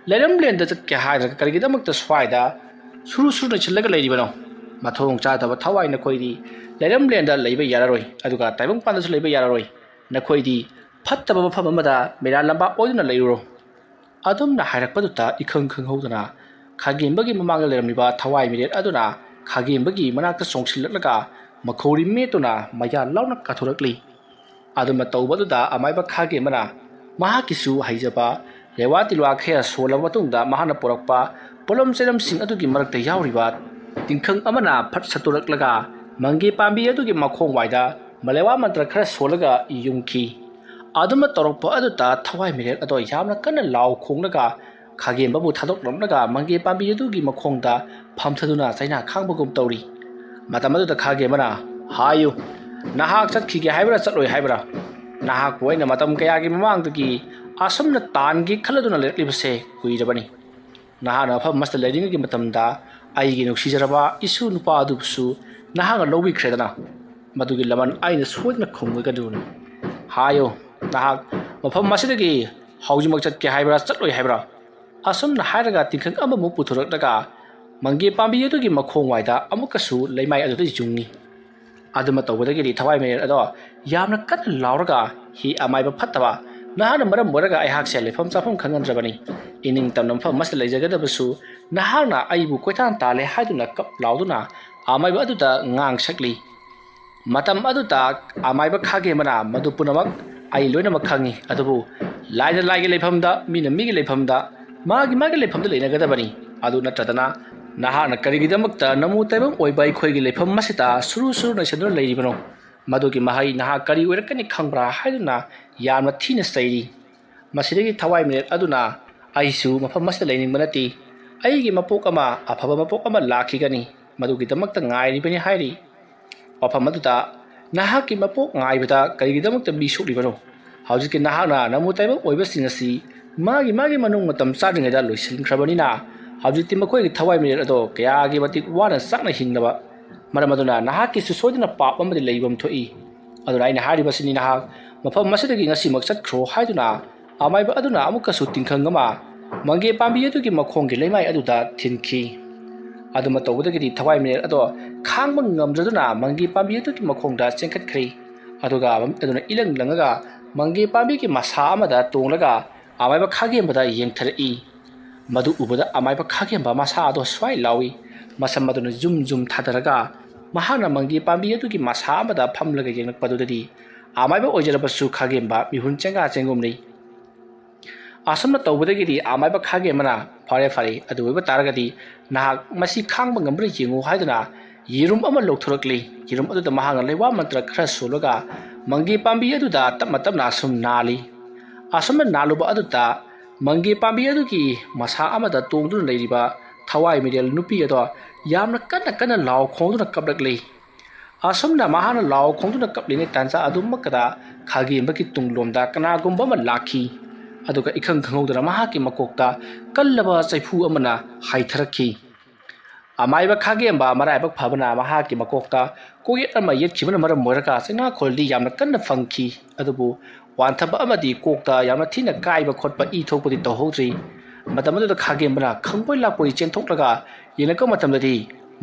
lairam lenda chatke haidra karigidamakta swaida suru na chillaga leiribano mathong chadaba thawai nakoidi lairam lenda leiba yararoi aduga taibang pandasu leiba yararoi nakoidi phattaba mafam amada mera lamba oiduna leiruro adumna hairakpaduta ikhang howdana khagembagi mamanga leiramliba thawai mirel aduna khagembagi manakta songsillaga makhori metuna maya launa kathorakli aduma tawbaduda amaiba khage mana mahakisu haijaba lewatilwa khaya solaba matungda mahana porakpa polom seram sing adugi marakta yauriba tingkhang amana phat saturaklaga mangi pambi adugi makhong waida malewa mantra khara solaga yumki aduma torokpa aduta thawai mirel ado yamna kana law khonglaga khagemba bu thadok lomnaga mangi pambi adugi makhongda phamthaduna chaina khangbagum tawri matamaduda khage mana hayu nahak chatkige haibra chatloi haibra nahak poina matam kayagi mamangdagi asumna tangi khaladuna leklibase kuirabani nahana pham masta leidingi matamda aigi nuksijaraba isu nupa adubsu nahanga lobi khredana madugi laman aina soidna khonggadun hayo nahak mafam masidagi haujimak chatke haibra chatloi haibra asumna hairaga tingkhang amamu puthurakdaga mangi pambi adugi makhong waida amukasu leimai adu jungi aduma tawbadagi thawai mere ado yamna kat lauraga hi amaiba phattaba nahana maram moraga ai hak sele pham chafam khangandrabani ining tamnam pham mas leijagadabasu nahana aibu koitan tale haiduna kap lauduna amaiba aduta ngang sakli matam aduta amaiba khage mana madu punamak ai loina makhangi adubu laina laige leifamda mina migi leifamda magi leifamda leinagadabani adu natradana nahana karigidamakta namu taibam oibai khoigi leifam masita suru na sedura leiribano madugi mahai naha kari oirakani khangbra haiduna yamna thina sairi masidagi thawai minute aduna aisu mafam masita leining manati aigi mapok ama afaba mapok ama lakhigani madugi damakta ngairibani hairi afam maduta naha ki mapok ngaibada karigidamakta bisuklibano haujiki nahana namu taibam oiba singasi magi manung matam sadingada loisilkhrabanina haujitti makoi thawai minute ado kayagi matik wana sakna hingnaba maramaduna nahaki susoidina pap amadi leibam thoi aduna aina haribasini nahak mafam masidagi ngasi maksat khro haiduna amaiba aduna amuka su tingkhangama mangi pambi adugi makhongi leimai aduda thinki aduma tawbadagi thawai minute ado khangba ngamdraduna mangi pambi atuki makhongda chengkhatkri aduga aduna ilang langaga mangi pambi ki masa amada tonglaga amaiba khagemba yengtharai madu ubada amaiba khagemba masa ado swai lawi masam maduna zum thadaraga mahana mangi pambi atuki masa amada phamlaga yengakpadudadi amaiba ojarabasu khagemba mihun chenga chengumni asomna tawbadagidi amaiba khagemana fare aduba taragadi nahak masi khangba ngambre yengu haiduna yirum ama lokthorokli yirum adu mahanga lewa mantra khra sologa mangi pambi adu da tapna sum nali asomna naluba adu ta mangi pambi adu ki masa amada tongdu leiriba thawai medial nupi ado yamna kana law khongdu kaprakli asomna mahana law khongdu kapline tansa adu makada khagi mbaki tunglomda kana gumba ma lakhi aduga ikhang khangudra mahaki makokta kallaba chaifu amana haitharakhi amaiba khagemba maraiba phabana mahaki makokta koyet ama yetkhibana maram moiraka sena kholdi yamna kanna fangki adubu wanthaba amadi kokta yamna thina kaiba khotpa I thokpodi tohodri matamadu khagembana khangpoi lakpoi chenthokraga yenaka matamdadi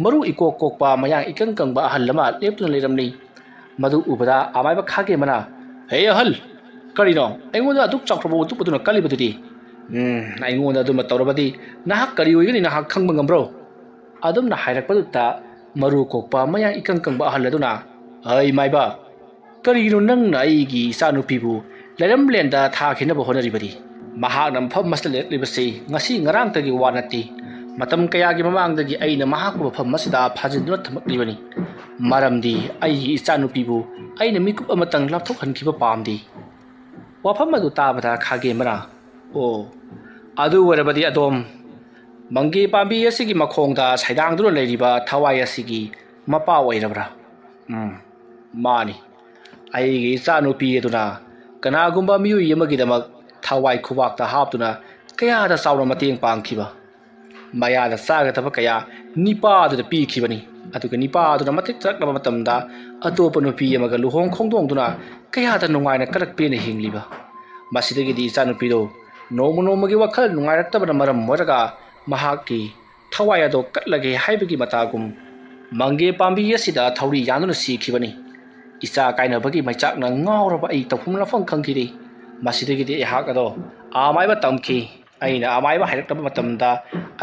maru ikok kokpa mayang ikangkangba ahallama leptuna leiramni madu ubada amaiba khagemana hey ahal karino aingoda aduk chakrabo utupuduna kalibadudi aingoda aduma tawrabadi nahak kari oigani nahak khangba ngambro adumna hairakpadutta maru kokpa mayang ikangkangba ahalladuna ai maiba karino nangna aigi sanupibu leramlenda thakhinaba honaribadi mahakna mpham masle libasi ngasi ngarangtagi wanati matam kayagi mamangdagi aina mahakba mpham masida phajinduna thamaklibani maramdi aigi isanupibu aina mikup amatang lapthokhankhiba pamdi wafam adu tabada khagemana o adu warabadi adom mangi pambi asigi makhongda saidangduna leiriba thawai asigi mapa oirabra mani aigi sanupi aduna kanagumba miyu yamagidamak thawai khubakta haptuna kayada sawna mateng pangkhiba mayada sagataba kaya nipa adu pi khibani aduga nipa adu matik trakna matamda atopa nupi yamaga luhong khongdongduna kayada nungaina karakpena hingliba masidagidi sanupido nomagi wakhal nungairaktabana maram moraga mahaki thawai ado katlage haibagi matagum mangi pambi asida thauri yanuna sikhibani isa kainabagi maichakna ngawraba ai tawhumna fang khangkiri masidagidi ehak ado amaiba tamki aina amaiba hairaktab matamda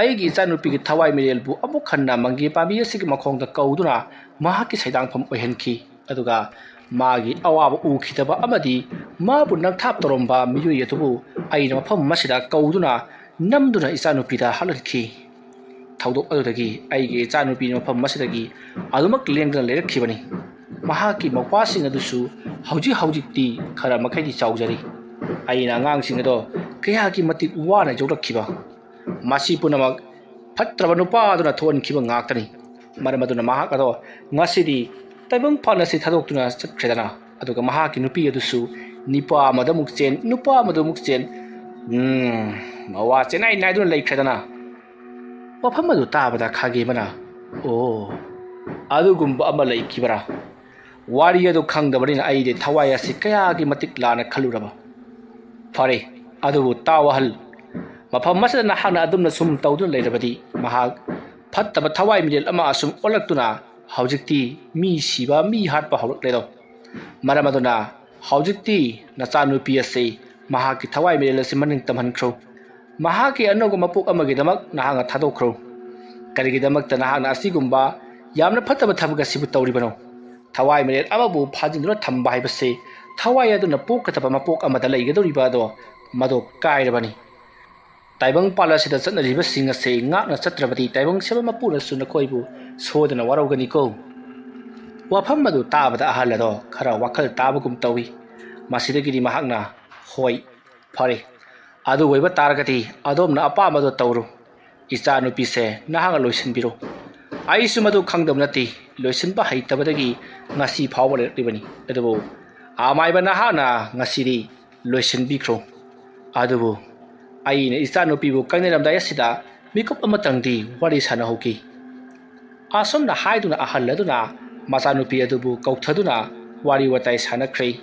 aigi sanupi gi thawai mirelbu amuk khanna mangi pambi asigi makhongda kauduna mahaki saidang pham ohenki aduga magi awaba ukhitaba amadi mabu nangthap toromba miyu yetubu aina mafam masida kauduna namduna isanupida halarki thaudok adudagi aigi isanupin mafam masidagi adumak lengdana leirakhibani mahaki mawasing adusu hauji khara makhaidi chaujari aina ngangsing ado kayaki matik wana jawrakhiba masi punamak phatraba nupa aduna thonkhiba ngaktani maramaduna mahak ado ngasidi taibang phanasi thadokuna chatkredana aduga mahaki nupi adusu nipa amadamuk chen nupa amadamuk chen mawa chenai naiduna leikredana wafam adu tabada khagemana o adugumba ama leikibara wari adu khangdabarina aide thawai asi kayagi matik lana khaluraba fare adubu tawahal mafam masada nahana adumna sum tawduna leirabadi mahak phattaba thawai midel ama asum olaktuna haujikti mi siba mi hatpa hawlakledo maramaduna haujikti nachanupi ase mahaki thawai midel ase maning tamhankhro mahaki anogo mapuk amagi damak nahanga thadokkhro karigidamak ta nahana asigumba yamna phattaba thabga sibu tawribano thawai midel amabu phajinduna thamba haibase thawai aduna pokataba mapok amada leigadoriba do mado kairabani taibang palasida chatnariba singa se ngakna chatrabadi taibang seba mapuna suna khoibu sodana warogani ko wafam madu tabada ahalado khara wakhal tabagum tawi masidagiri mahakna hoi phare adu waiba taragati adomna apa madu tawru icha nupi se nahanga loisinbiro aisu madu khangdamnati loisinba haitabadagi ngasi phawale ribani adubo amaiba nahana ngasiri loisinbikro adubo aina ichanupibu kangneramda yasida mikup amatangdi wari sana hoki asomna haiduna ahalladuna machanupi adubu kauthaduna wari watai sanakhrai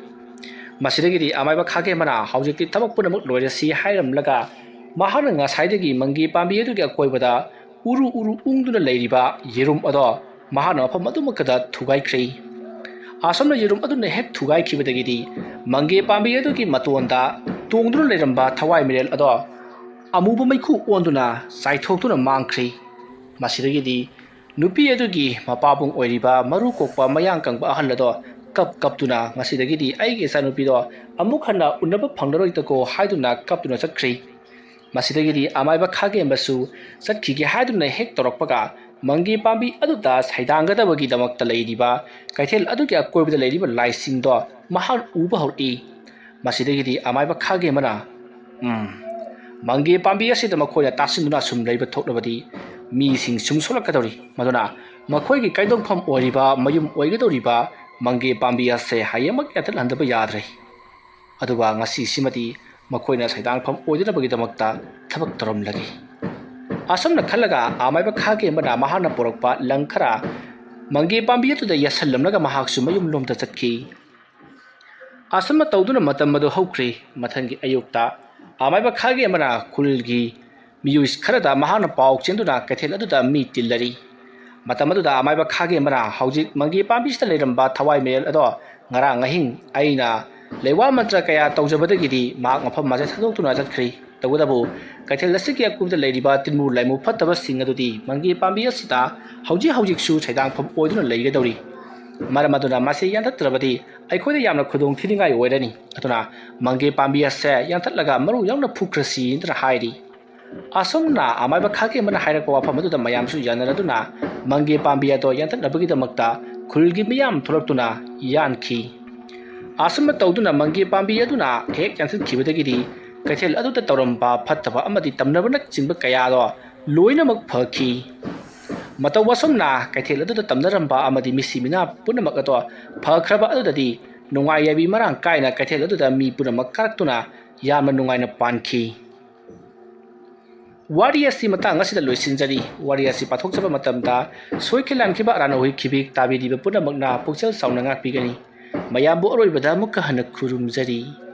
masidagidi amaiba khagemana haujikti thabak punamuk loirasi hairamlaga mahana ngasaidagi mangi pambi adugi akoibada uru ungduna leiriba yerum ado ꯃꯍꯥꯛꯅ ꯃꯐꯝ ꯑꯗꯨꯃꯛꯇꯗ ꯊꯨꯒꯥꯏꯈ꯭ꯔꯦ꯫ ꯑꯁꯣꯝꯅ ꯌꯦꯔꯨꯝ ꯑꯗꯨꯅ ꯍꯦꯛ ꯊꯨꯒꯥꯏꯈꯤꯕꯗꯒꯤꯗꯤ ꯃꯪꯒꯦ ꯄꯥꯝꯕꯤ ꯑꯗꯨꯒꯤ ꯃꯇꯣꯟꯗ ꯇꯣꯡꯗꯨꯅ ꯂꯩꯔꯝꯕ ꯊꯋꯥꯏ ꯃꯤꯔꯦꯜ ꯑꯗꯣ ꯑꯃꯨꯕ ꯃꯩꯈꯨ ꯑꯣꯟꯗꯨꯅ ꯆꯥꯏꯊꯣꯛꯇꯨꯅ ꯃꯥꯡꯈ꯭ꯔꯦ꯫ ꯃꯁꯤꯗꯒꯤꯗꯤ ꯅꯨꯄꯤ ꯑꯗꯨꯒꯤ ꯃꯄꯥꯕꯨꯡ ꯑꯣꯏꯔꯤꯕ ꯃꯔꯨ ꯀꯣꯛꯄ ꯃꯌꯥꯡ ꯀꯪꯕ ꯑꯍꯜ ꯑꯗꯣ ꯀꯞꯇꯨꯅ ꯉꯁꯤꯗꯒꯤꯗꯤ ꯑꯩꯒꯤ ꯏꯆꯥꯅꯨꯄꯤꯗꯣ ꯑꯃꯨꯛ ꯍꯟꯅ ꯎꯅꯕ ꯐꯪꯂꯔꯣꯏꯗꯀꯣ ꯍꯥꯏꯗꯨꯅ ꯀꯞꯇꯨꯅ ꯆꯠꯈ꯭ꯔꯦ꯫ ꯃꯁꯤꯗꯒꯤꯗꯤ ꯑꯃꯥꯏꯕ ꯈꯥꯒꯦꯝꯕꯁꯨ ꯆꯠꯈꯤꯒꯦ ꯍꯥꯏꯗꯨꯅ ꯍꯦꯛ ꯇꯧꯔꯛꯄꯒ ꯃꯪꯒꯦ ꯄꯥꯝꯕꯤ ꯑꯗꯨꯗ ꯁꯩꯗꯥꯡꯒꯗꯕꯒꯤꯗꯃꯛꯇ ꯂꯩꯔꯤꯕ ꯀꯩꯊꯦꯜ ꯑꯗꯨꯒꯤ ꯑꯀꯣꯏꯕꯗ ꯂꯩꯔꯤꯕ ꯂꯥꯏꯁꯤꯡꯗꯣ ꯃꯍꯥꯛ ꯎꯕ ꯍꯧꯔꯛꯏ꯫ ꯃꯁꯤꯗꯒꯤꯗꯤ ꯑꯃꯥꯏꯕ ꯈꯥꯒꯦꯝꯕꯅ ꯃꯪꯒꯦ ꯄꯥꯝꯕꯤ ꯑꯁꯤꯗ ꯃꯈꯣꯏꯅ ꯇꯥꯁꯤꯟꯗꯨꯅ ꯁꯨꯝ ꯂꯩꯕ ꯊꯣꯛꯂꯕꯗꯤ ꯃꯤꯁꯤꯡ ꯁꯨꯝ ꯁꯣꯛꯂꯛꯀꯗꯧꯔꯤ, ꯃꯗꯨꯅ ꯃꯈꯣꯏꯒꯤ ꯀꯩꯗꯧꯐꯝ ꯑꯣꯏꯔꯤꯕ ꯃꯌꯨꯝ ꯑꯣꯏꯒꯗꯧꯔꯤꯕ ꯃꯪꯒꯦ ꯄꯥꯝꯕꯤ ꯑꯁꯦ ꯍꯌꯦꯡꯃꯛ ꯌꯥꯟꯊꯠꯍꯟꯗꯕ ꯌꯥꯗ꯭ꯔꯦ꯫ ꯑꯗꯨꯒ ꯉꯁꯤꯁꯤꯃꯗꯤ ꯃꯈꯣꯏꯅ ꯁꯩꯗꯥꯡꯐꯝ ꯑꯣꯏꯗꯅꯕꯒꯤꯗꯃꯛꯇ ꯊꯕꯛ ꯇꯧꯔꯝꯂꯒꯦ꯫ ꯑꯁꯨꯝꯅ ꯈꯜꯂꯒ ꯑꯃꯥꯏꯕ ꯈꯥꯒꯦꯝꯕꯅ ꯃꯍꯥꯛꯅ ꯄꯨꯔꯛꯄ ꯂꯪ ꯈꯔ ꯃꯪꯒꯦ ꯄꯥꯝꯕꯤ ꯑꯗꯨꯗ ꯌꯦꯠꯁꯜꯂꯝꯂꯒ ꯃꯍꯥꯛꯁꯨ ꯃꯌꯨꯝꯂꯣꯝꯗ ꯆꯠꯈꯤ꯫ ꯑꯁꯨꯝꯅ ꯇꯧꯗꯨꯅ ꯃꯇꯝ ꯑꯗꯨ ꯍꯧꯈ꯭ꯔꯦ꯫ ꯃꯊꯪꯒꯤ ꯑꯌꯨꯛꯇ ꯑꯃꯥꯏꯕ ꯈꯥꯒꯦꯝꯕꯅ ꯈꯨꯜꯒꯤ ꯃꯤꯑꯣꯏ ꯈꯔꯗ ꯃꯍꯥꯛꯅ ꯄꯥꯎ ꯆꯦꯟꯗꯨꯅ ꯀꯩꯊꯦꯜ ꯑꯗꯨꯗ ꯃꯤ ꯇꯤꯜꯂꯔꯤ꯫ ꯃꯇꯝ ꯑꯗꯨꯗ ꯑꯃꯥꯏꯕ ꯈꯥꯒꯦꯝꯕꯅ ꯍꯧꯖꯤꯛ ꯃꯪꯒꯦ ꯄꯥꯝꯕꯤꯁꯤꯗ ꯂꯩꯔꯝꯕ ꯊꯋꯥꯏ ꯃꯤꯔꯦꯜ ꯑꯗꯣ ꯉꯔꯥꯡ ꯑꯍꯤꯡ ꯑꯩꯅ ꯂꯩꯋꯥ ꯃꯟꯇ꯭ꯔ ꯀꯌꯥ ꯇꯧꯖꯕꯗꯒꯤꯗꯤ ꯃꯍꯥꯛ ꯃꯐꯝ ꯑꯁꯤ ꯊꯥꯗꯣꯛꯇꯨꯅ ꯆꯠꯈ꯭ꯔꯦ꯫ ꯇꯧꯕꯇꯕꯨ ꯀꯩꯊꯦꯜ ꯑꯁꯤꯒꯤ ꯑꯀꯣꯏꯕꯗ ꯂꯩꯔꯤꯕ ꯇꯤꯟꯃꯨ ꯂꯥꯏꯃꯨ ꯐꯠꯇꯕꯁꯤꯡ ꯑꯗꯨꯗꯤ ꯃꯪꯒꯦ ꯄꯥꯝꯕꯤ ꯑꯁꯤꯗ ꯍꯧꯖꯤꯛꯁꯨ ꯁꯩꯗꯥꯡꯐꯝ ꯑꯣꯏꯗꯨꯅ ꯂꯩꯒꯗꯧꯔꯤ꯫ ꯃꯔꯝ ꯑꯗꯨꯅ ꯃꯁꯤ ꯌꯥꯟꯊꯠꯇ꯭ꯔꯕꯗꯤ ꯑꯩꯈꯣꯏꯗ ꯌꯥꯝꯅ ꯈꯨꯗꯣꯡꯊꯤꯅꯤꯡꯉꯥꯏ ꯑꯣꯏꯔꯅꯤ꯫ ꯑꯗꯨꯅ ꯃꯪꯒꯦ ꯄꯥꯝꯕꯤ ꯑꯁꯦ ꯌꯥꯟꯊꯠꯂꯒ ꯃꯔꯨ ꯌꯥꯎꯅ ꯐꯨꯈ꯭ꯔꯁꯤ ꯅ ꯍꯥꯏꯔꯤ꯫ ꯑꯁꯨꯝꯅ ꯑꯃꯥꯏꯕ ꯈꯥꯒꯦꯝꯕꯅ ꯍꯥꯏꯔꯛꯄ ꯋꯥꯐꯝ ꯑꯗꯨꯗ ꯃꯌꯥꯝꯁꯨ ꯌꯥꯅꯔꯗꯨꯅ ꯃꯪꯒꯦ ꯄꯥꯝꯕꯤ ꯑꯗꯣ ꯌꯥꯟꯊꯠꯅꯕꯒꯤꯗꯃꯛꯇ ꯈꯨꯜꯒꯤ ꯃꯤꯌꯥꯝ ꯊꯣꯛꯂꯛꯇꯨꯅ ꯌꯥꯟꯈꯤ꯫ ꯑꯁꯨꯝꯅ ꯇꯧꯗꯨꯅ ꯃꯪꯒꯦ ꯄꯥꯝꯕꯤ ꯑꯗꯨꯅ ꯍꯦꯛ ꯌꯥꯟꯊꯠꯈꯤꯕꯗꯒꯤꯗꯤ ꯀꯩꯊꯦꯜ ꯑꯗꯨꯗ ꯇꯧꯔꯝꯕ ꯐꯠꯇꯕ ꯑꯃꯗꯤ ꯇꯝꯅꯕꯅꯆꯤꯡꯕ ꯀꯌꯥꯗꯣ ꯂꯣꯏꯅꯃꯛ ꯐꯈꯤ꯫ ꯃꯇꯧ ꯑꯁꯨꯝꯅ ꯀꯩꯊꯦꯜ ꯑꯗꯨꯗ ꯇꯝꯅꯔꯝꯕ ꯑꯃꯗꯤ ꯃꯤꯁꯤ ꯃꯤꯅꯥ ꯄꯨꯝꯅꯃꯛ ꯑꯗꯣ ꯐꯈ꯭ꯔꯕ ꯑꯗꯨꯗꯗꯤ ꯅꯨꯡꯉꯥꯏ ꯌꯥꯏꯕꯤ ꯃꯔꯥꯡ ꯀꯥꯏꯅ ꯀꯩꯊꯦꯜ ꯑꯗꯨꯗ ꯃꯤ ꯄꯨꯝꯅꯃꯛ ꯀꯥꯔꯛꯇꯨꯅ ꯌꯥꯝꯅ ꯅꯨꯡꯉꯥꯏꯅ ꯄꯥꯟꯈꯤ꯫ ꯋꯥꯔꯤ ꯑꯁꯤ ꯃꯇꯥꯡ ꯑꯁꯤꯗ ꯂꯣꯏꯁꯤꯟꯖꯔꯤ꯫ ꯋꯥꯔꯤ ꯑꯁꯤ ꯄꯥꯊꯣꯛꯆꯕ ꯃꯇꯝꯗ ꯁꯣꯏꯈꯤ ꯂꯥꯟꯈꯤꯕ ꯑꯔꯥꯟ ꯑꯣꯏꯈꯤꯕꯤ ꯇꯥꯕꯤꯔꯤꯕ ꯄꯨꯝꯅꯃꯛꯅ ꯄꯨꯛꯆꯦꯜ ꯆꯥꯎꯅ ꯉꯥꯛꯄꯤꯒꯅꯤ꯫ ꯃꯌꯥꯝꯕꯨ ꯑꯔꯣꯏꯕꯗ ꯑꯃꯨꯛꯀ ꯍꯟꯅ ꯈꯨꯔꯨꯝꯖꯔꯤ꯫